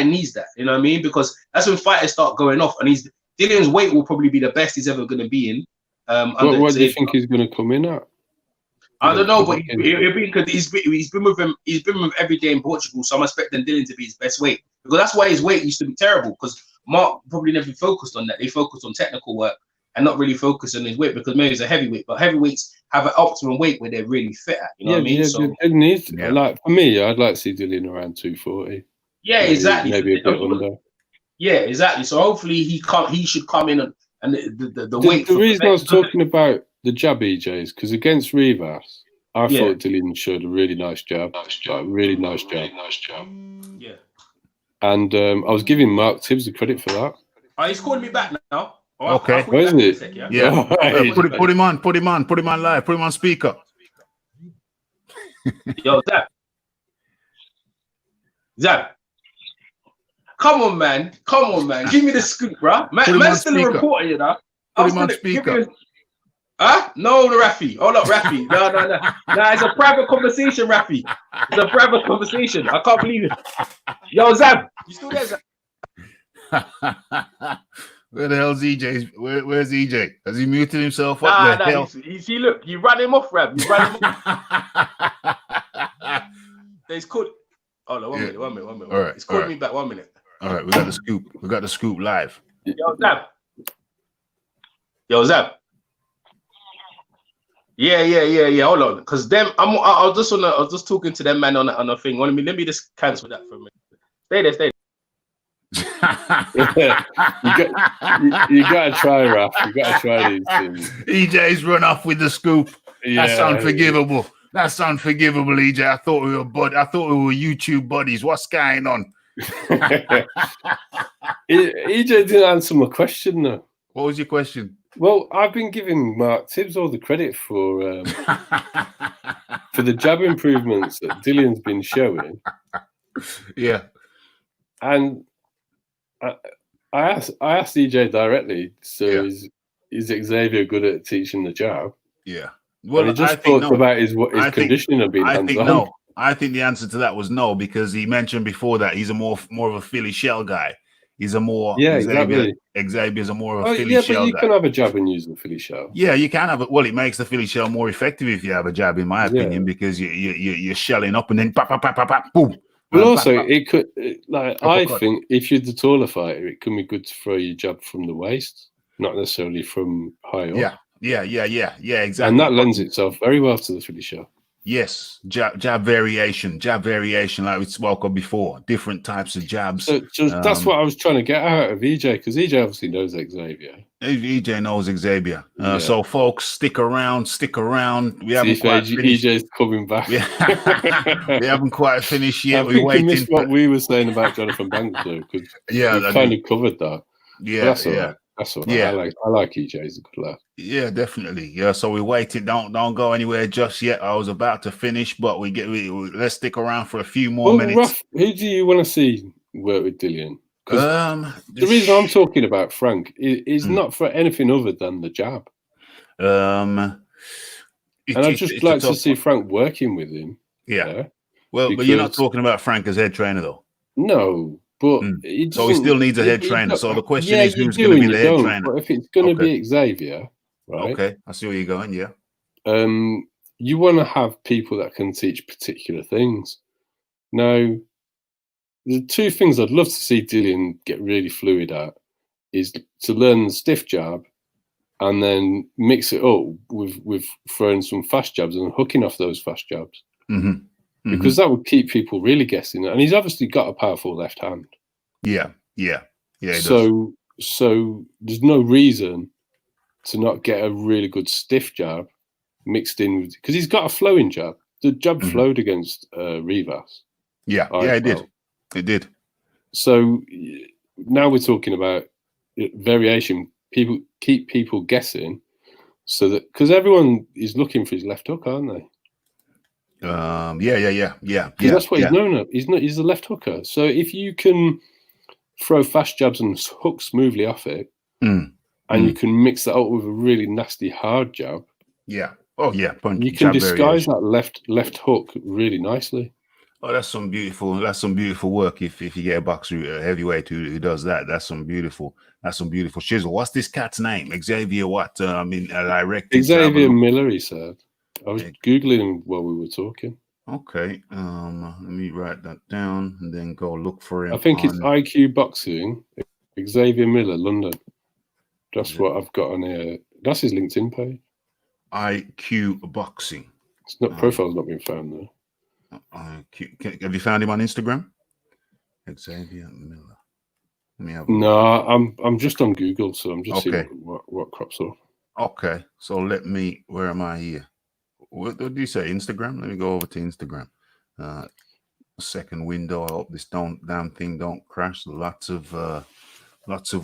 Speaker 3: needs that. You know what I mean? Because that's when fighters start going off. And Dillian's weight will probably be the best he's ever going to be in.
Speaker 2: What do you think he's going to come in at?
Speaker 3: I don't know, but he's been with him. He's been with every day in Portugal, so I'm expecting Dillian to be his best weight, because that's why his weight used to be terrible. Because Mark probably never focused on that. They focused on technical work and not really focused on his weight, because maybe he's a heavyweight. But heavyweights have an optimum weight where they're really fit at. You know what I mean? So
Speaker 2: like for me, I'd like to see Dillian around 240.
Speaker 3: Yeah, exactly.
Speaker 2: Maybe a bit under.
Speaker 3: Yeah, exactly. So hopefully he should come in and the weight.
Speaker 2: The reason I was talking about the jab, EJ, is because against Rivas, I thought Dillian showed a really nice jab. Really nice jab.
Speaker 3: Yeah.
Speaker 2: And I was giving Mark Tibbs the credit for that.
Speaker 3: Oh, he's calling me back now.
Speaker 1: Okay.
Speaker 2: Where is it?
Speaker 1: Yeah. Put him on live. Put him on speaker.
Speaker 3: Yo, Zab. Come on, man. Give me the scoop, bro. Man's still a reporter, you know.
Speaker 1: Put him on speaker.
Speaker 3: No, Rafi. Hold up, Rafi. No. Nah, it's a private conversation, Rafi. It's a private conversation. I can't believe it. Yo, Zab, you still there, Zab?
Speaker 1: Where the hell's EJ? Where's EJ? Has he muted himself up there?
Speaker 3: Nah. Look, you ran him off, Rab. You ran him off. It's called. Hold on, one minute.
Speaker 1: All right.
Speaker 3: It's called me back. 1 minute.
Speaker 1: All right, we got the scoop. We got the scoop live.
Speaker 3: Yo, Zab. Yeah. Hold on, because them. I was just talking to them man on a thing. Let me just cancel that for a minute. Stay there.
Speaker 2: You gotta try, Raf. You gotta try these things.
Speaker 1: EJ's run off with the scoop. That's unforgivable. That's unforgivable, EJ. I thought we were YouTube buddies. What's going on?
Speaker 2: EJ didn't answer my question though.
Speaker 1: What was your question?
Speaker 2: Well, I've been giving Mark Tibbs all the credit for the jab improvements that Dillian's been showing.
Speaker 1: Yeah.
Speaker 2: And I asked EJ directly, so is Xavier good at teaching the jab?
Speaker 1: Yeah. Well,
Speaker 2: and he just talked about his conditioning of being hands-on.
Speaker 1: No. I think the answer to that was no, because he mentioned before that he's a more of a Philly shell guy. He's a more Xavier's a more of a Philly shell guy.
Speaker 2: You can have a jab and use the Philly shell.
Speaker 1: Yeah, you can have it. Well, it makes the Philly shell more effective if you have a jab, in my opinion, because you're shelling up and then pop, boom.
Speaker 2: Well, also, it could, I think if you're the taller fighter, it can be good to throw your jab from the waist, not necessarily from high up.
Speaker 1: Yeah, exactly.
Speaker 2: And that lends itself very well to the finisher.
Speaker 1: Yes, jab variation, like we spoke of before, different types of jabs.
Speaker 2: So that's what I was trying to get out of EJ, because EJ obviously knows Xavier.
Speaker 1: EJ knows Xavier. So, folks, stick around. We haven't quite finished.
Speaker 2: EJ's coming back.
Speaker 1: We haven't quite finished yet.
Speaker 2: I think you missed what we were saying about Jonathan Banks, though, because we kind of covered that.
Speaker 1: Yeah,
Speaker 2: but that's all right. That's all right.
Speaker 1: Yeah.
Speaker 2: I like EJ. He's a good lad.
Speaker 1: Yeah, definitely. Yeah, so we're waiting. Don't go anywhere just yet. I was about to finish, but let's stick around for a few more minutes.
Speaker 2: Ruff, who do you want to see work with Dillian? The reason I'm talking about Frank is not for anything other than the jab. And I'd just like to see Frank working with him.
Speaker 1: Yeah. Well, but you're not talking about Frank as head trainer, though.
Speaker 2: No. But
Speaker 1: so he still needs a head trainer. So the question is, who's going to be the head trainer?
Speaker 2: But if it's going to be Xavier, right?
Speaker 1: Okay, I see where you're going. Yeah.
Speaker 2: You want to have people that can teach particular things. Now, the two things I'd love to see Dillian get really fluid at is to learn the stiff jab, and then mix it up with throwing some fast jabs and hooking off those fast jabs.
Speaker 1: Mm-hmm.
Speaker 2: Because that would keep people really guessing. And he's obviously got a powerful left hand.
Speaker 1: Yeah.
Speaker 2: So there's no reason to not get a really good stiff jab mixed in with, because he's got a flowing jab. The jab flowed against Rivas.
Speaker 1: Yeah, it did.
Speaker 2: So now we're talking about variation. People keep people guessing, so that because everyone is looking for his left hook, aren't they?
Speaker 1: Yeah.
Speaker 2: That's what he's known at. He's a left hooker. So if you can throw fast jabs and hook smoothly off it, and you can mix that up with a really nasty hard jab,
Speaker 1: you
Speaker 2: can disguise that left hook really nicely.
Speaker 1: Oh, that's some beautiful work. If you get a boxer, a heavyweight who does that, that's some beautiful shizzle. What's this cat's name? Xavier what?
Speaker 2: Xavier Miller, he said. I was Googling him while we were talking.
Speaker 1: Okay. Let me write that down and then go look for him.
Speaker 2: I think it's IQ Boxing, Xavier Miller, London. That's what I've got on here. That's his LinkedIn page.
Speaker 1: IQ Boxing.
Speaker 2: It's not profile's not been found there.
Speaker 1: Have you found him on Instagram? Xavier Miller. Let me have
Speaker 2: no, I'm just on Google, so I'm just seeing what crops up.
Speaker 1: Okay. So where am I here? What did you say? Instagram? Let me go over to Instagram. Second window. I hope this damn thing don't crash. Lots of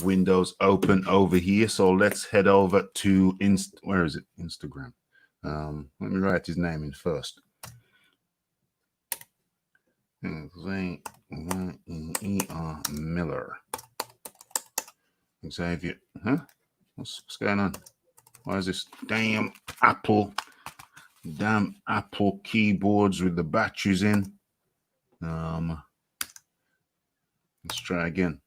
Speaker 1: windows open over here. So let's head over to where is it? Instagram. Let me write his name in first. Miller. Xavier. Huh? What's going on? Why is this damn Apple keyboards with the batteries in? Let's try again.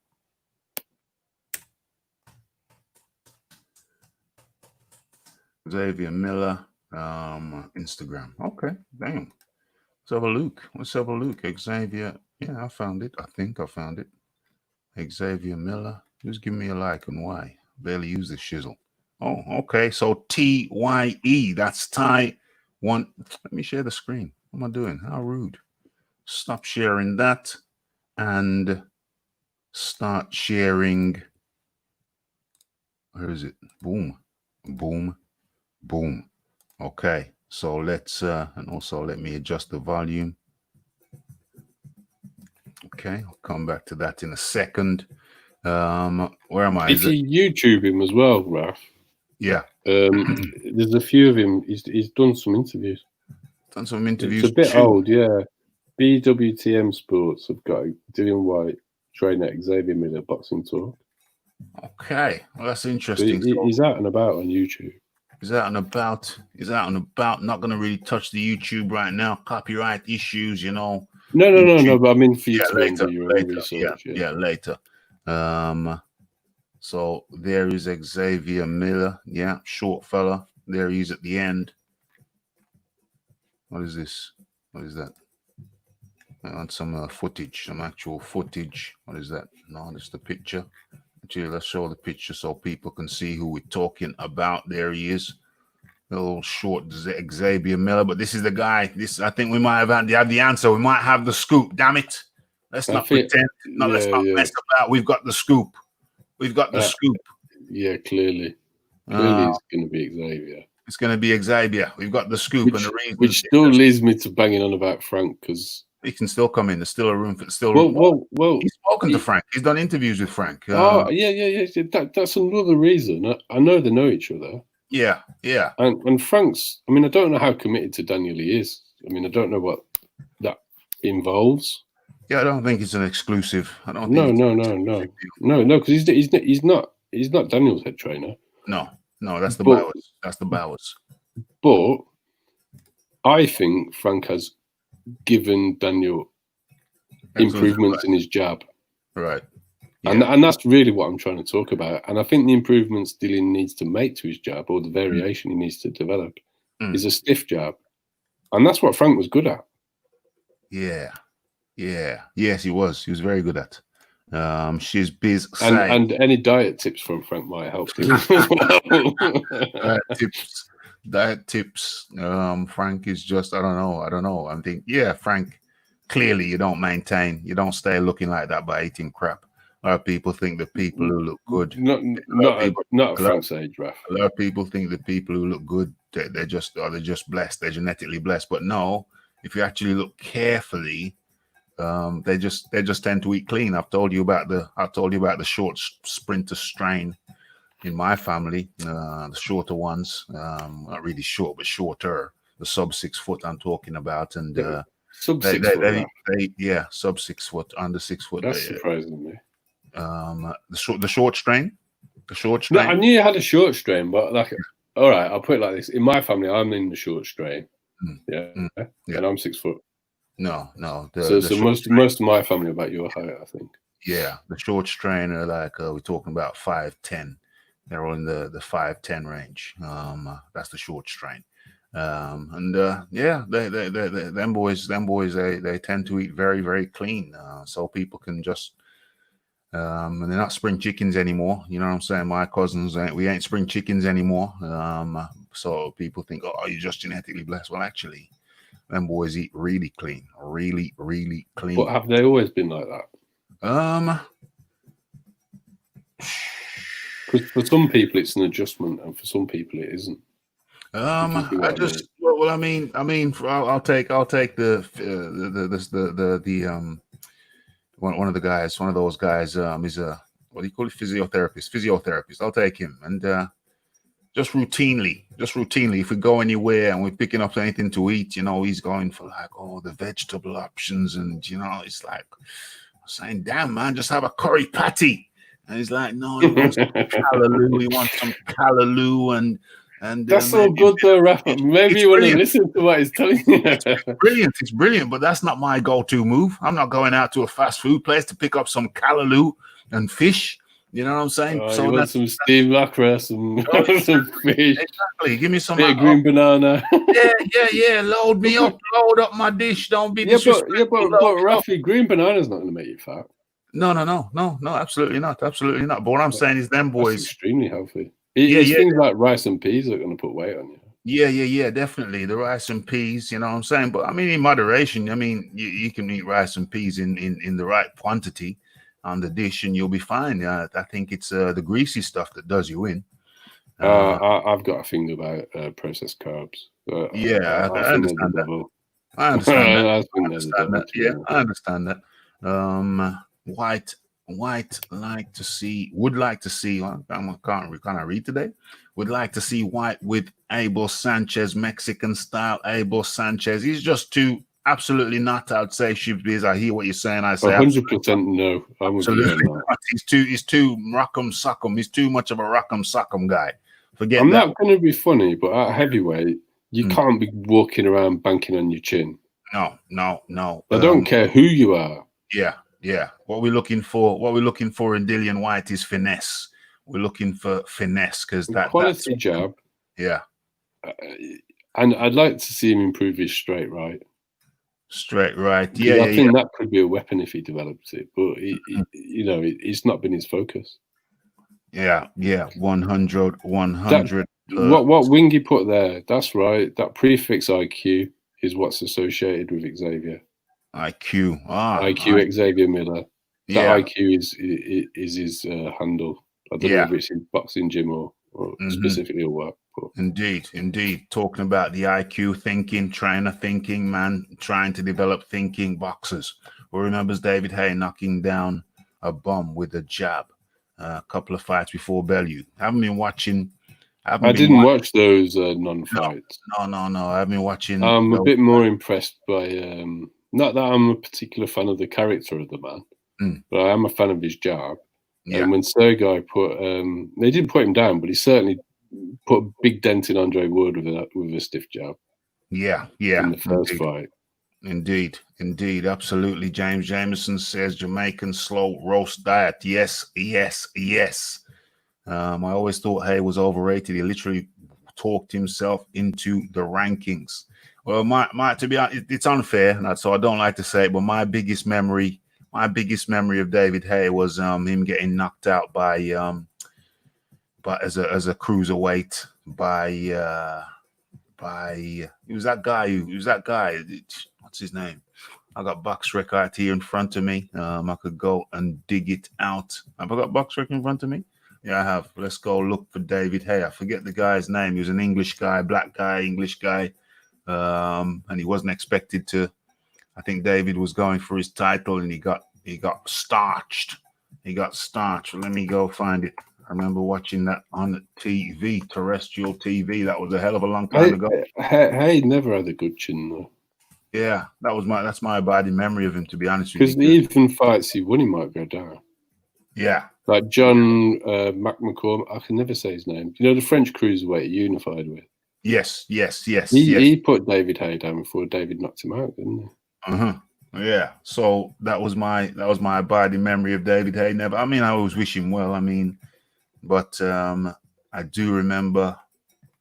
Speaker 1: Xavier Miller, Instagram. Okay, damn. Let's have a look. Xavier. Yeah, I found it. I think I found it. Xavier Miller. Who's giving me a like and why? Barely use this shizzle. Oh, okay. So TYE. That's Ty. Let me share the screen. What am I doing? How rude. Stop sharing that and start sharing. Where is it? Boom. Okay. So let's and also let me adjust the volume. Okay, I'll come back to that in a second. Where am I?
Speaker 2: If you YouTube him as well, Raf.
Speaker 1: Yeah.
Speaker 2: There's a few of him. He's done some interviews.
Speaker 1: It's
Speaker 2: a bit old, yeah. BWTM Sports have got Dillian Whyte trainer Xavier Miller boxing talk.
Speaker 1: Okay, well that's interesting.
Speaker 2: He's out and about on YouTube.
Speaker 1: He's out and about. Not going to really touch the YouTube right now. Copyright issues, you know.
Speaker 2: No. But I mean, for you to
Speaker 1: later.
Speaker 2: Your own research.
Speaker 1: Yeah, later. So there is Xavier Miller. Yeah, short fella. There he is at the end. What is this? What is that? on some footage, some actual footage. What is that? No, that's the picture. Actually, let's show the picture so people can see who we're talking about. There he is, a little short Xavier Miller. But this is the guy. I think we might have the answer. We might have the scoop. Damn it! Let's not pretend. No, let's not mess about. We've got the scoop. We've got the scoop.
Speaker 2: Yeah, clearly it's going to be Xavier.
Speaker 1: It's going to be Xavier. We've got the scoop,
Speaker 2: which still leads me to banging on about Frank, because
Speaker 1: he can still come in. There's still a room for still.
Speaker 2: Well,
Speaker 1: he's spoken to Frank. He's done interviews with Frank.
Speaker 2: Yeah. That's another reason. I know they know each other.
Speaker 1: Yeah.
Speaker 2: And Frank's. I mean, I don't know how committed to Daniel he is. I mean, I don't know what that involves.
Speaker 1: Yeah, I don't think it's an exclusive. I don't.
Speaker 2: No, because he's not Daniel's head trainer.
Speaker 1: No, that's the Bowers. That's the Bowers.
Speaker 2: But I think Frank has given Daniel improvements in his jab.
Speaker 1: Right.
Speaker 2: Yeah. And that's really what I'm trying to talk about. And I think the improvements Dillian needs to make to his jab, or the variation he needs to develop, is a stiff jab. And that's what Frank was good at.
Speaker 1: Yeah. Yes, he was. He was very good at. She's busy.
Speaker 2: And any diet tips from Frank might help him.
Speaker 1: Diet tips. Frank is just, I don't know. I'm thinking, Frank, clearly you don't stay looking like that by eating crap. A lot of people think the people who look good.
Speaker 2: Not at Frank's age, Raf.
Speaker 1: A lot of people think the people who look good, they're just blessed. They're genetically blessed. But no, if you actually look carefully, they just tend to eat clean. I've told you about the short sprinter strain in my family, the shorter ones, not really short, but shorter, the sub 6 foot I'm talking about. And
Speaker 2: sub 6 foot.
Speaker 1: Sub 6 foot, under 6 foot.
Speaker 2: That's surprising me.
Speaker 1: The short strain.
Speaker 2: No, I knew you had a short strain, but all right, I'll put it like this. In my family, I'm in the short strain. And I'm 6 foot.
Speaker 1: No.
Speaker 2: So most of my family are about your height, I think.
Speaker 1: Yeah, the short strain are we're talking about 5'10". They're all in the 5'10" range. That's the short strain. Them boys, they tend to eat very, very clean. So people can just and they're not spring chickens anymore. You know what I'm saying? My cousins, we ain't spring chickens anymore. So people think, oh, you're just genetically blessed. Well, actually, them boys eat really clean, really, really clean.
Speaker 2: But have they always been like that? Because for some people it's an adjustment, and for some people it isn't.
Speaker 1: I'll take one of those guys. Is a, what do you call it? Physiotherapist. I'll take him, and just routinely, if we go anywhere and we're picking up anything to eat, he's going for the vegetable options, and it's like saying, damn man, just have a curry patty. And he's like, no, he wants some callaloo, and
Speaker 2: that's so good though, Rafa. Maybe you want to listen to what he's telling you.
Speaker 1: It's brilliant, but that's not my go-to move. I'm not going out to a fast food place to pick up some callaloo and fish. You know what I'm saying?
Speaker 2: So you want some steamed mackerel, some fish.
Speaker 1: Exactly. Give me some
Speaker 2: green banana.
Speaker 1: Yeah. Load me up. Load up my dish. Don't be disrespectful.
Speaker 2: But Rafi, green banana's not going to make you fat.
Speaker 1: No, absolutely not. Absolutely not. But what I'm saying is them boys.
Speaker 2: That's extremely healthy. Things like rice and peas are going to put weight on you.
Speaker 1: Yeah, definitely. The rice and peas, you know what I'm saying? But I mean, in moderation, I mean, you can eat rice and peas in the right quantity on the dish and you'll be fine. I think it's the greasy stuff that does you in.
Speaker 2: I've got a thing about processed carbs.
Speaker 1: I understand that. I understand that. Yeah, I understand that. White would like to see. Well, can I read today? Would like to see White with Abel Sanchez, Mexican style Abel Sanchez. He's just too absolutely not. I'd say Shibbiz. I hear what you're saying. I say
Speaker 2: 100% no.
Speaker 1: Absolutely not. He's too rock'em sock'em. He's too much of a rock'em sock'em guy. Forget.
Speaker 2: I'm not going to be funny, but at heavyweight, you can't be walking around banking on your chin.
Speaker 1: No.
Speaker 2: I don't care who you are.
Speaker 1: Yeah. What we're looking for in Dillian Whyte is finesse. We're looking for finesse because that's
Speaker 2: jab.
Speaker 1: Yeah.
Speaker 2: And I'd like to see him improve his straight right.
Speaker 1: Straight right.
Speaker 2: Yeah,
Speaker 1: Yeah,
Speaker 2: I think that could be a weapon if he develops it, but it's not been his focus.
Speaker 1: Yeah, 100.
Speaker 2: What Wingy put there, that's right. That prefix IQ is what's associated with Xavier.
Speaker 1: IQ.
Speaker 2: IQ Xavier Miller. That
Speaker 1: Yeah.
Speaker 2: IQ is his handle. I don't know if it's in boxing gym or specifically or what. But.
Speaker 1: Indeed. Talking about the IQ thinking, trainer thinking, man, trying to develop thinking boxers. Who remembers David Haye knocking down a bum with a jab a couple of fights before Bellew? I
Speaker 2: didn't watch those non-fights.
Speaker 1: No. I haven't been watching.
Speaker 2: I'm a bit more impressed by, not that I'm a particular fan of the character of the man, but I am a fan of his jab.
Speaker 1: Yeah.
Speaker 2: And when Sergei put, they didn't put him down, but he certainly put a big dent in Andre Ward with a stiff jab.
Speaker 1: Yeah.
Speaker 2: In the first fight.
Speaker 1: Indeed. Absolutely. James Jameson says Jamaican slow roast diet. Yes. I always thought Haye was overrated. He literally talked himself into the rankings. Well, my to be honest, it's unfair, so I don't like to say it, but my biggest memory of David Haye was him getting knocked out by as a cruiserweight by he was that guy. What's his name? I got box record here in front of me. I could go and dig it out. Have I got box record in front of me? Yeah, I have. Let's go look for David Haye. I forget the guy's name. He was an English guy, black guy, English guy. And he wasn't expected to. I think David was going for his title and he got starched. Let me go find it. I remember watching that on TV, terrestrial TV. That was a hell of a long time ago.
Speaker 2: Haye never had a good chin though.
Speaker 1: Yeah, that's my abiding memory of him, to be honest with you.
Speaker 2: Because even fights he won, he might go down.
Speaker 1: Yeah.
Speaker 2: Like John McMccormack, I can never say his name. You know, the French cruiserweight he unified with?
Speaker 1: Yes.
Speaker 2: He put David Haye down before David knocked him out, didn't he?
Speaker 1: Yeah. So that was my abiding memory of David Haye. I always wish him well. But I do remember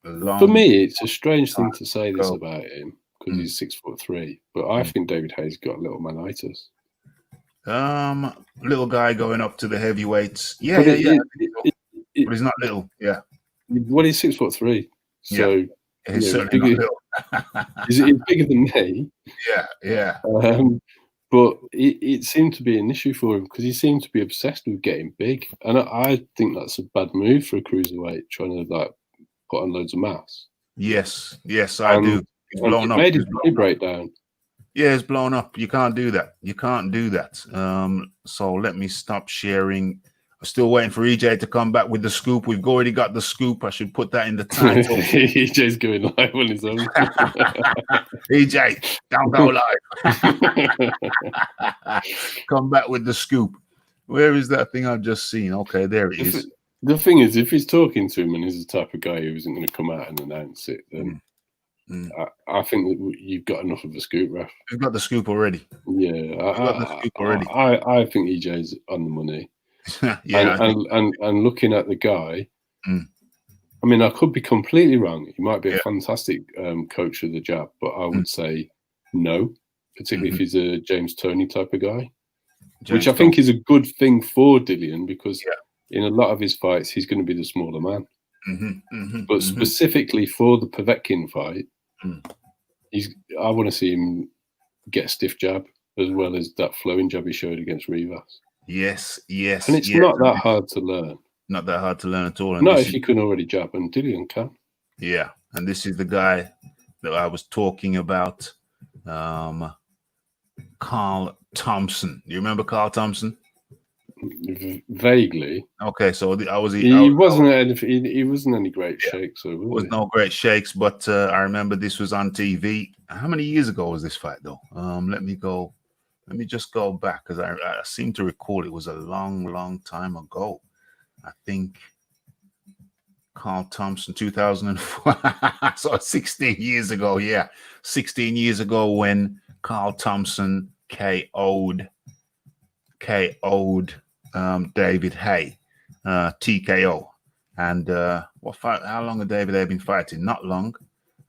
Speaker 2: for me, it's a strange thing to say this about him because he's 6'3", but I think David Haye's got little manitis.
Speaker 1: Little guy going up to the heavyweights. Yeah. But he's not little. Yeah.
Speaker 2: Well, he's 6'3", so
Speaker 1: he's certainly not little.
Speaker 2: He's bigger than me.
Speaker 1: Yeah.
Speaker 2: But it seemed to be an issue for him because he seemed to be obsessed with getting big, and I think that's a bad move for a cruiserweight trying to put on loads of mass. Yes,
Speaker 1: I do. He's blown up.
Speaker 2: Made his body break down.
Speaker 1: Yeah, it's blown up. You can't do that. So let me stop sharing. I'm still waiting for EJ to come back with the scoop. We've already got the scoop. I should put that in the title.
Speaker 2: EJ's going live on his own.
Speaker 1: EJ, don't go live. Come back with the scoop. Where is that thing I've just seen? Okay, there it is.
Speaker 2: The thing is, if he's talking to him and he's the type of guy who isn't going to come out and announce it, then I think that you've got enough of a scoop, Raf.
Speaker 1: You've got the scoop already.
Speaker 2: Yeah, I think EJ's on the money. And looking at the guy, I could be completely wrong. He might be a fantastic coach of the jab, but I would say no, particularly if he's a James Toney type of guy, which I think is a good thing for Dillian because in a lot of his fights, he's going to be the smaller man. But specifically for the Povetkin fight, I want to see him get a stiff jab as well as that flowing jab he showed against Rivas.
Speaker 1: Yes.
Speaker 2: And it's not that hard to learn.
Speaker 1: Not that hard to learn at all.
Speaker 2: Not if you can already jab, and Dillian can.
Speaker 1: Yeah, and this is the guy that I was talking about, Carl Thompson. Do you remember Carl Thompson?
Speaker 2: Vaguely.
Speaker 1: Okay, so
Speaker 2: he wasn't any great shakes. So
Speaker 1: was no great shakes, but I remember this was on TV. How many years ago was this fight, though? Let me just go back because I seem to recall it was a long time ago. I think Carl Thompson, 2004. So 16 years ago. Yeah, 16 years ago when Carl Thompson KO'd David Haye, TKO. And what fight? How long had David Haye been fighting? Not long.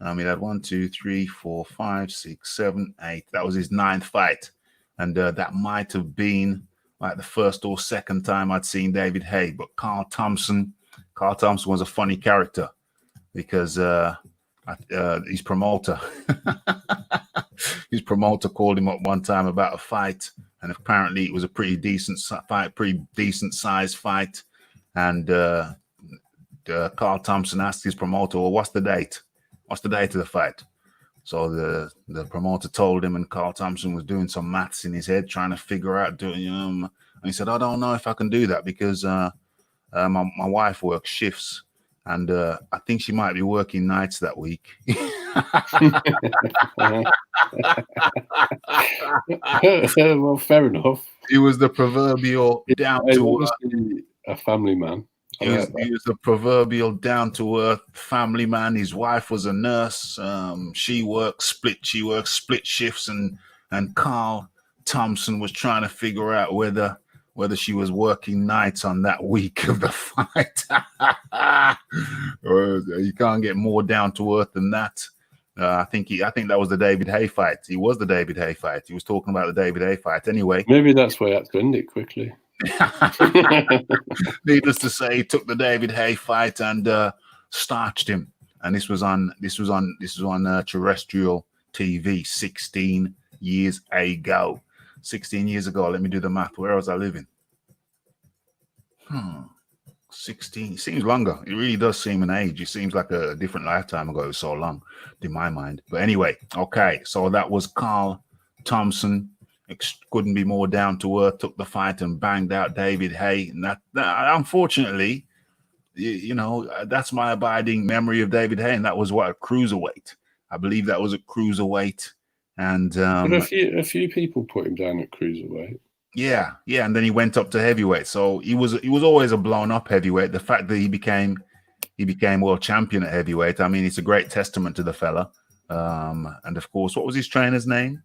Speaker 1: He had 1, 2, 3, 4, 5, 6, 7, 8. That was his 9th fight. And that might have been like the first or second time I'd seen David Haye. But Carl Thompson was a funny character because his promoter called him up one time about a fight. And apparently it was a pretty decent fight, pretty decent sized fight. And Carl Thompson asked his promoter, well, what's the date? What's the date of the fight? So the promoter told him, and Carl Thompson was doing some maths in his head, trying to figure out, and he said, I don't know if I can do that because my wife works shifts, and I think she might be working nights that week.
Speaker 2: Well, fair enough.
Speaker 1: He was the proverbial down-to-earth.
Speaker 2: A family man.
Speaker 1: He was the proverbial down-to-earth family man. His wife was a nurse. She worked split shifts, and Carl Thompson was trying to figure out whether she was working nights on that week of the fight. You can't get more down-to-earth than that. I think that was the David Haye fight. He was the David Haye fight. He was talking about the David Haye fight anyway.
Speaker 2: Maybe that's why I had to end it quickly.
Speaker 1: Needless to say, he took the David Haye fight and starched him. And this was on terrestrial TV 16 years ago. 16 years ago. Let me do the math. Where was I living? 16. It seems longer. It really does seem an age. It seems like a different lifetime ago. It was so long in my mind. But anyway, okay. So that was Carl Thompson. Couldn't be more down to earth. Took the fight and banged out David Haye. And that unfortunately, that's my abiding memory of David Haye. And that was what, a cruiserweight. I believe that was a cruiserweight. And
Speaker 2: but a few people put him down at cruiserweight.
Speaker 1: Yeah, and then he went up to heavyweight. So he was always a blown up heavyweight. The fact that he became world champion at heavyweight, I mean, it's a great testament to the fella. And of course, what was his trainer's name?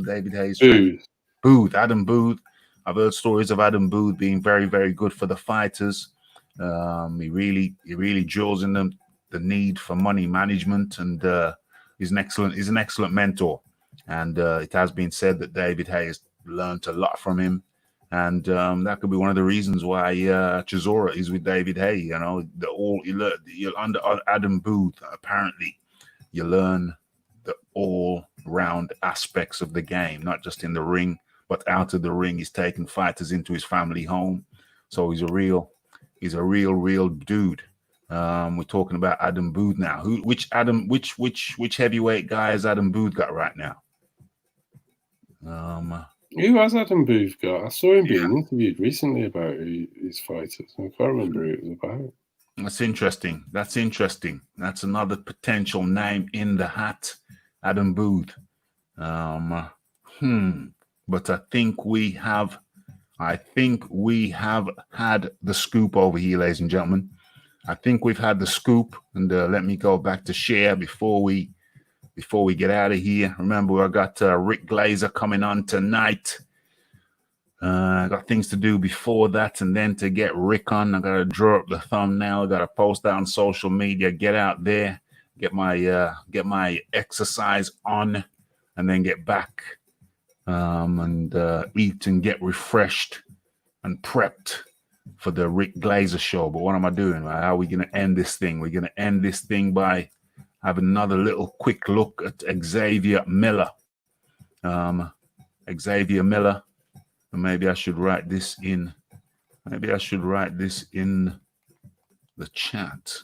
Speaker 1: David Haye's Booth, Adam Booth. I've heard stories of Adam Booth being very, very good for the fighters. He really drills in them the need for money management, and he's an excellent mentor. And it has been said that David Haye has learned a lot from him, and that could be one of the reasons why Chisora is with David Haye. Under Adam Booth, apparently you learn the all-round aspects of the game, not just in the ring, but out of the ring. He's taken fighters into his family home, so he's a real dude. We're talking about Adam Booth now. Which heavyweight guy has Adam Booth got right now?
Speaker 2: Who has Adam Booth got? I saw him being interviewed recently about his fighters. I can't remember who it was about.
Speaker 1: That's interesting. That's another potential name in the hat, Adam Booth. But I think we have had the scoop over here, ladies and gentlemen. I think we've had the scoop, and let me go back to share before we get out of here. Remember, I got Rick Glazer coming on tonight. I got things to do before that, and then to get Rick on, I got to draw up the thumbnail. I got to post that on social media. Get out there, get my exercise on, and then get back and eat and get refreshed and prepped for the Rick Glazer show. But what am I doing? How are we going to end this thing? We're going to end this thing by having another little quick look at Xavier Miller. Xavier Miller. And maybe I should write this in. Maybe I should write this in the chat.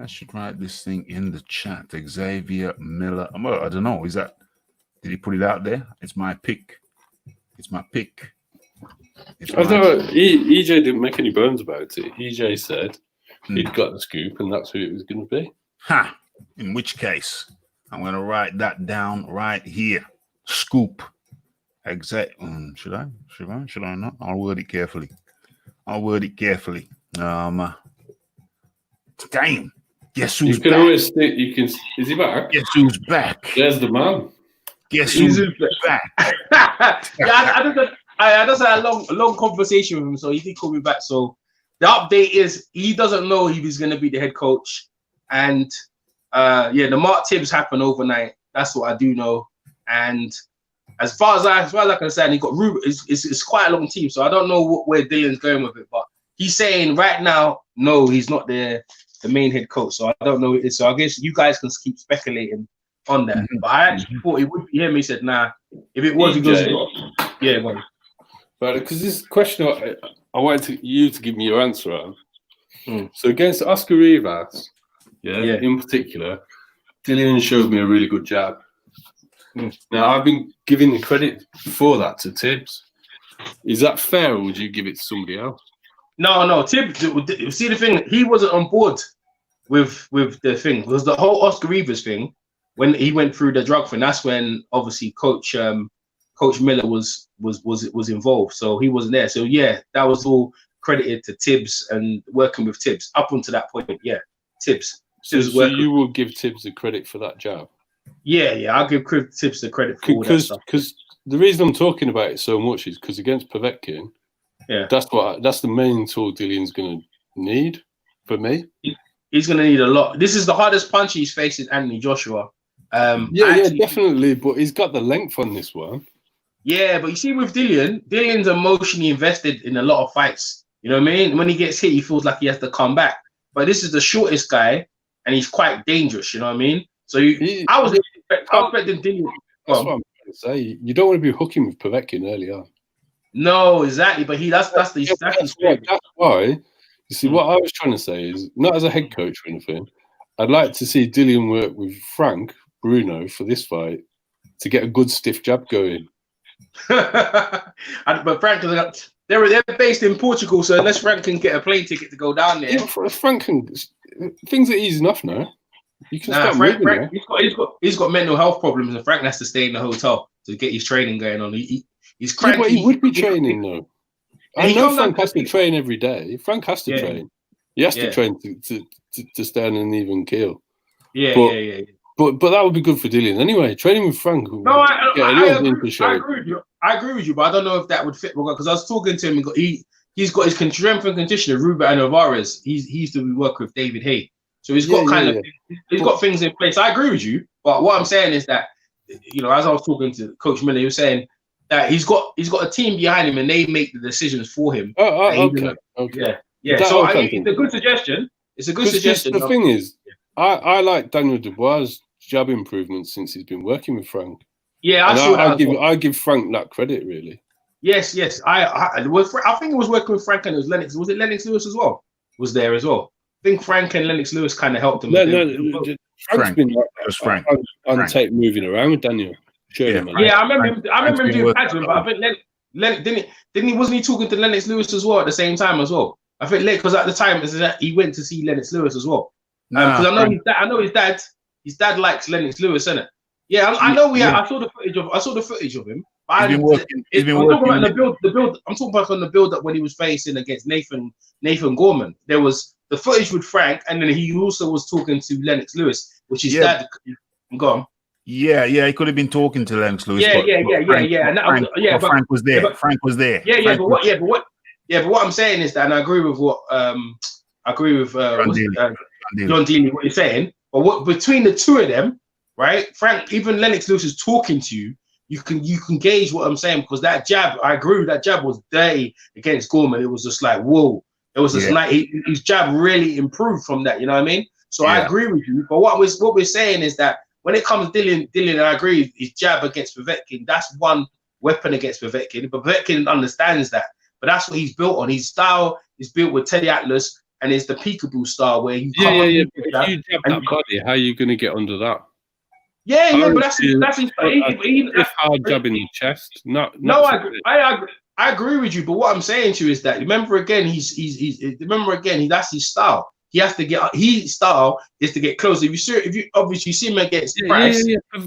Speaker 1: I should write this thing in the chat. Xavier Miller. I don't know. Did he put it out there? It's my pick.
Speaker 2: EJ didn't make any bones about it. EJ said he'd got the scoop, and that's who it was going to be.
Speaker 1: In which case, I'm going to write that down right here. Scoop. Should I not? I'll word it carefully. Damn. Guess who's back?
Speaker 2: Always think you can. Is he back?
Speaker 1: Guess who's back?
Speaker 2: There's the man.
Speaker 1: Guess who's back?
Speaker 3: I just had a long conversation with him, so he did call me back. So the update is he doesn't know if he's going to be the head coach, and The Mark Tibbs happened overnight. That's what I do know. And as far as I can understand, he got Ruben. It's quite a long team, so I don't know where Dillian's going with it. But he's saying right now, no, he's not the main head coach. So I don't know. So I guess you guys can keep speculating on that. But I actually thought it would be him. He said, nah. If it was, he goes, yeah, well.
Speaker 2: But because this question, I wanted you to give me your answer on. So against Oscar Rivas, in particular, Dillian showed me a really good jab. Now, I've been giving the credit for that to Tibbs. Is that fair, or would you give it to somebody else?
Speaker 3: No. Tibbs, see the thing, he wasn't on board with the thing. It was the whole Oscar Rivas thing. When he went through the drug thing, that's when obviously Coach Miller was involved. So he wasn't there. So yeah, that was all credited to Tibbs and working with Tibbs up until that point. Yeah, Tibbs.
Speaker 2: So you will give Tibbs the credit for that jab? Yeah,
Speaker 3: I'll give Tibbs the credit for all that stuff.
Speaker 2: Because the reason I'm talking about it so much is because against Povetkin, that's the main tool Dillian's going to need for me.
Speaker 3: He's going to need a lot. This is the hardest punch he's facing Anthony Joshua.
Speaker 2: Definitely. But he's got the length on this one.
Speaker 3: Yeah, but you see with Dillian's emotionally invested in a lot of fights. You know what I mean? When he gets hit, he feels like he has to come back. But this is the shortest guy, and he's quite dangerous. You know what I mean? So I was expecting Dillian.
Speaker 2: That's what I'm trying to say. You don't want to be hooking with Povetkin early on.
Speaker 3: No, exactly. But that's
Speaker 2: why. You see, what I was trying to say is, not as a head coach or anything, I'd like to see Dillian work with Frank Bruno for this fight to get a good stiff jab going.
Speaker 3: But Frank, they're based in Portugal, so unless Frank can get a plane ticket to go down there,
Speaker 2: Frank can. Things are easing off now. You can start
Speaker 3: Frank,
Speaker 2: moving.
Speaker 3: He's got mental health problems, and Frank has to stay in the hotel to get his training going on. He's cranky.
Speaker 2: But he would be training though. I know Frank has to train every day. Frank has to train. He has to train to stand an even keel. But that would be good for Dillian anyway. Training with Frank.
Speaker 3: I agree with you, but I don't know if that would fit because I was talking to him. He's got his strength and conditioner. Ruben and Alvarez. He used to work with David Hay, so he's got he's got things in place. I agree with you, but what I'm saying is that as I was talking to Coach Miller, he was saying that he's got a team behind him and they make the decisions for him.
Speaker 2: Okay.
Speaker 3: So it's a good suggestion. It's a good suggestion.
Speaker 2: The thing is, I like Daniel Dubois' jab improvements since he's been working with Frank.
Speaker 3: Yeah,
Speaker 2: I give Frank that credit, really.
Speaker 3: Yes. I think it was working with Frank and it was Lennox. Was it Lennox Lewis as well? Was there as well? I think Frank and Lennox Lewis kind of helped him.
Speaker 2: Frank's been on tape moving around with Daniel.
Speaker 3: I remember him doing pads with him, but I think wasn't he talking to Lennox Lewis as well at the same time as well? I think because at the time he went to see Lennox Lewis as well. Because I know his dad. His dad likes Lennox Lewis, innit? Yeah, I know. I saw the footage of him. I'm talking about the build. I'm talking about on the build up when he was facing against Nathan Gorman. There was the footage with Frank, and then he also was talking to Lennox Lewis, which is dad. Go on.
Speaker 1: Yeah, he could have been talking to Lennox Lewis.
Speaker 3: Frank
Speaker 1: was there. Frank was there.
Speaker 3: But what I'm saying is that, and I agree with what John Dealey, what you're saying. But what between the two of them, right? Frank, even Lennox Lewis is talking to you. You can gauge what I'm saying because that jab, I agree, that jab was dirty against Gorman. It was just like whoa. It was just like his jab really improved from that. You know what I mean? So I agree with you. But what we're saying is that when it comes to Dillian, I agree. His jab against Povetkin, that's one weapon against Povetkin. But Povetkin understands that. But that's what he's built on. His style is built with Teddy Atlas. And it's the peekaboo style where you come
Speaker 2: If you jab that body, how are you going to get under that?
Speaker 3: But that's
Speaker 2: hard jab in the chest.
Speaker 3: I agree with you. But what I'm saying to you is that remember again, that's his style. He has to get his style is to get close. If you obviously see him against Price,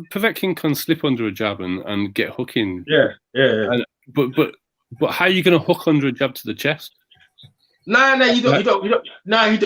Speaker 2: Povetkin can slip under a jab and get hooking. But how are you going to hook under a jab to the chest?
Speaker 3: No, you don't.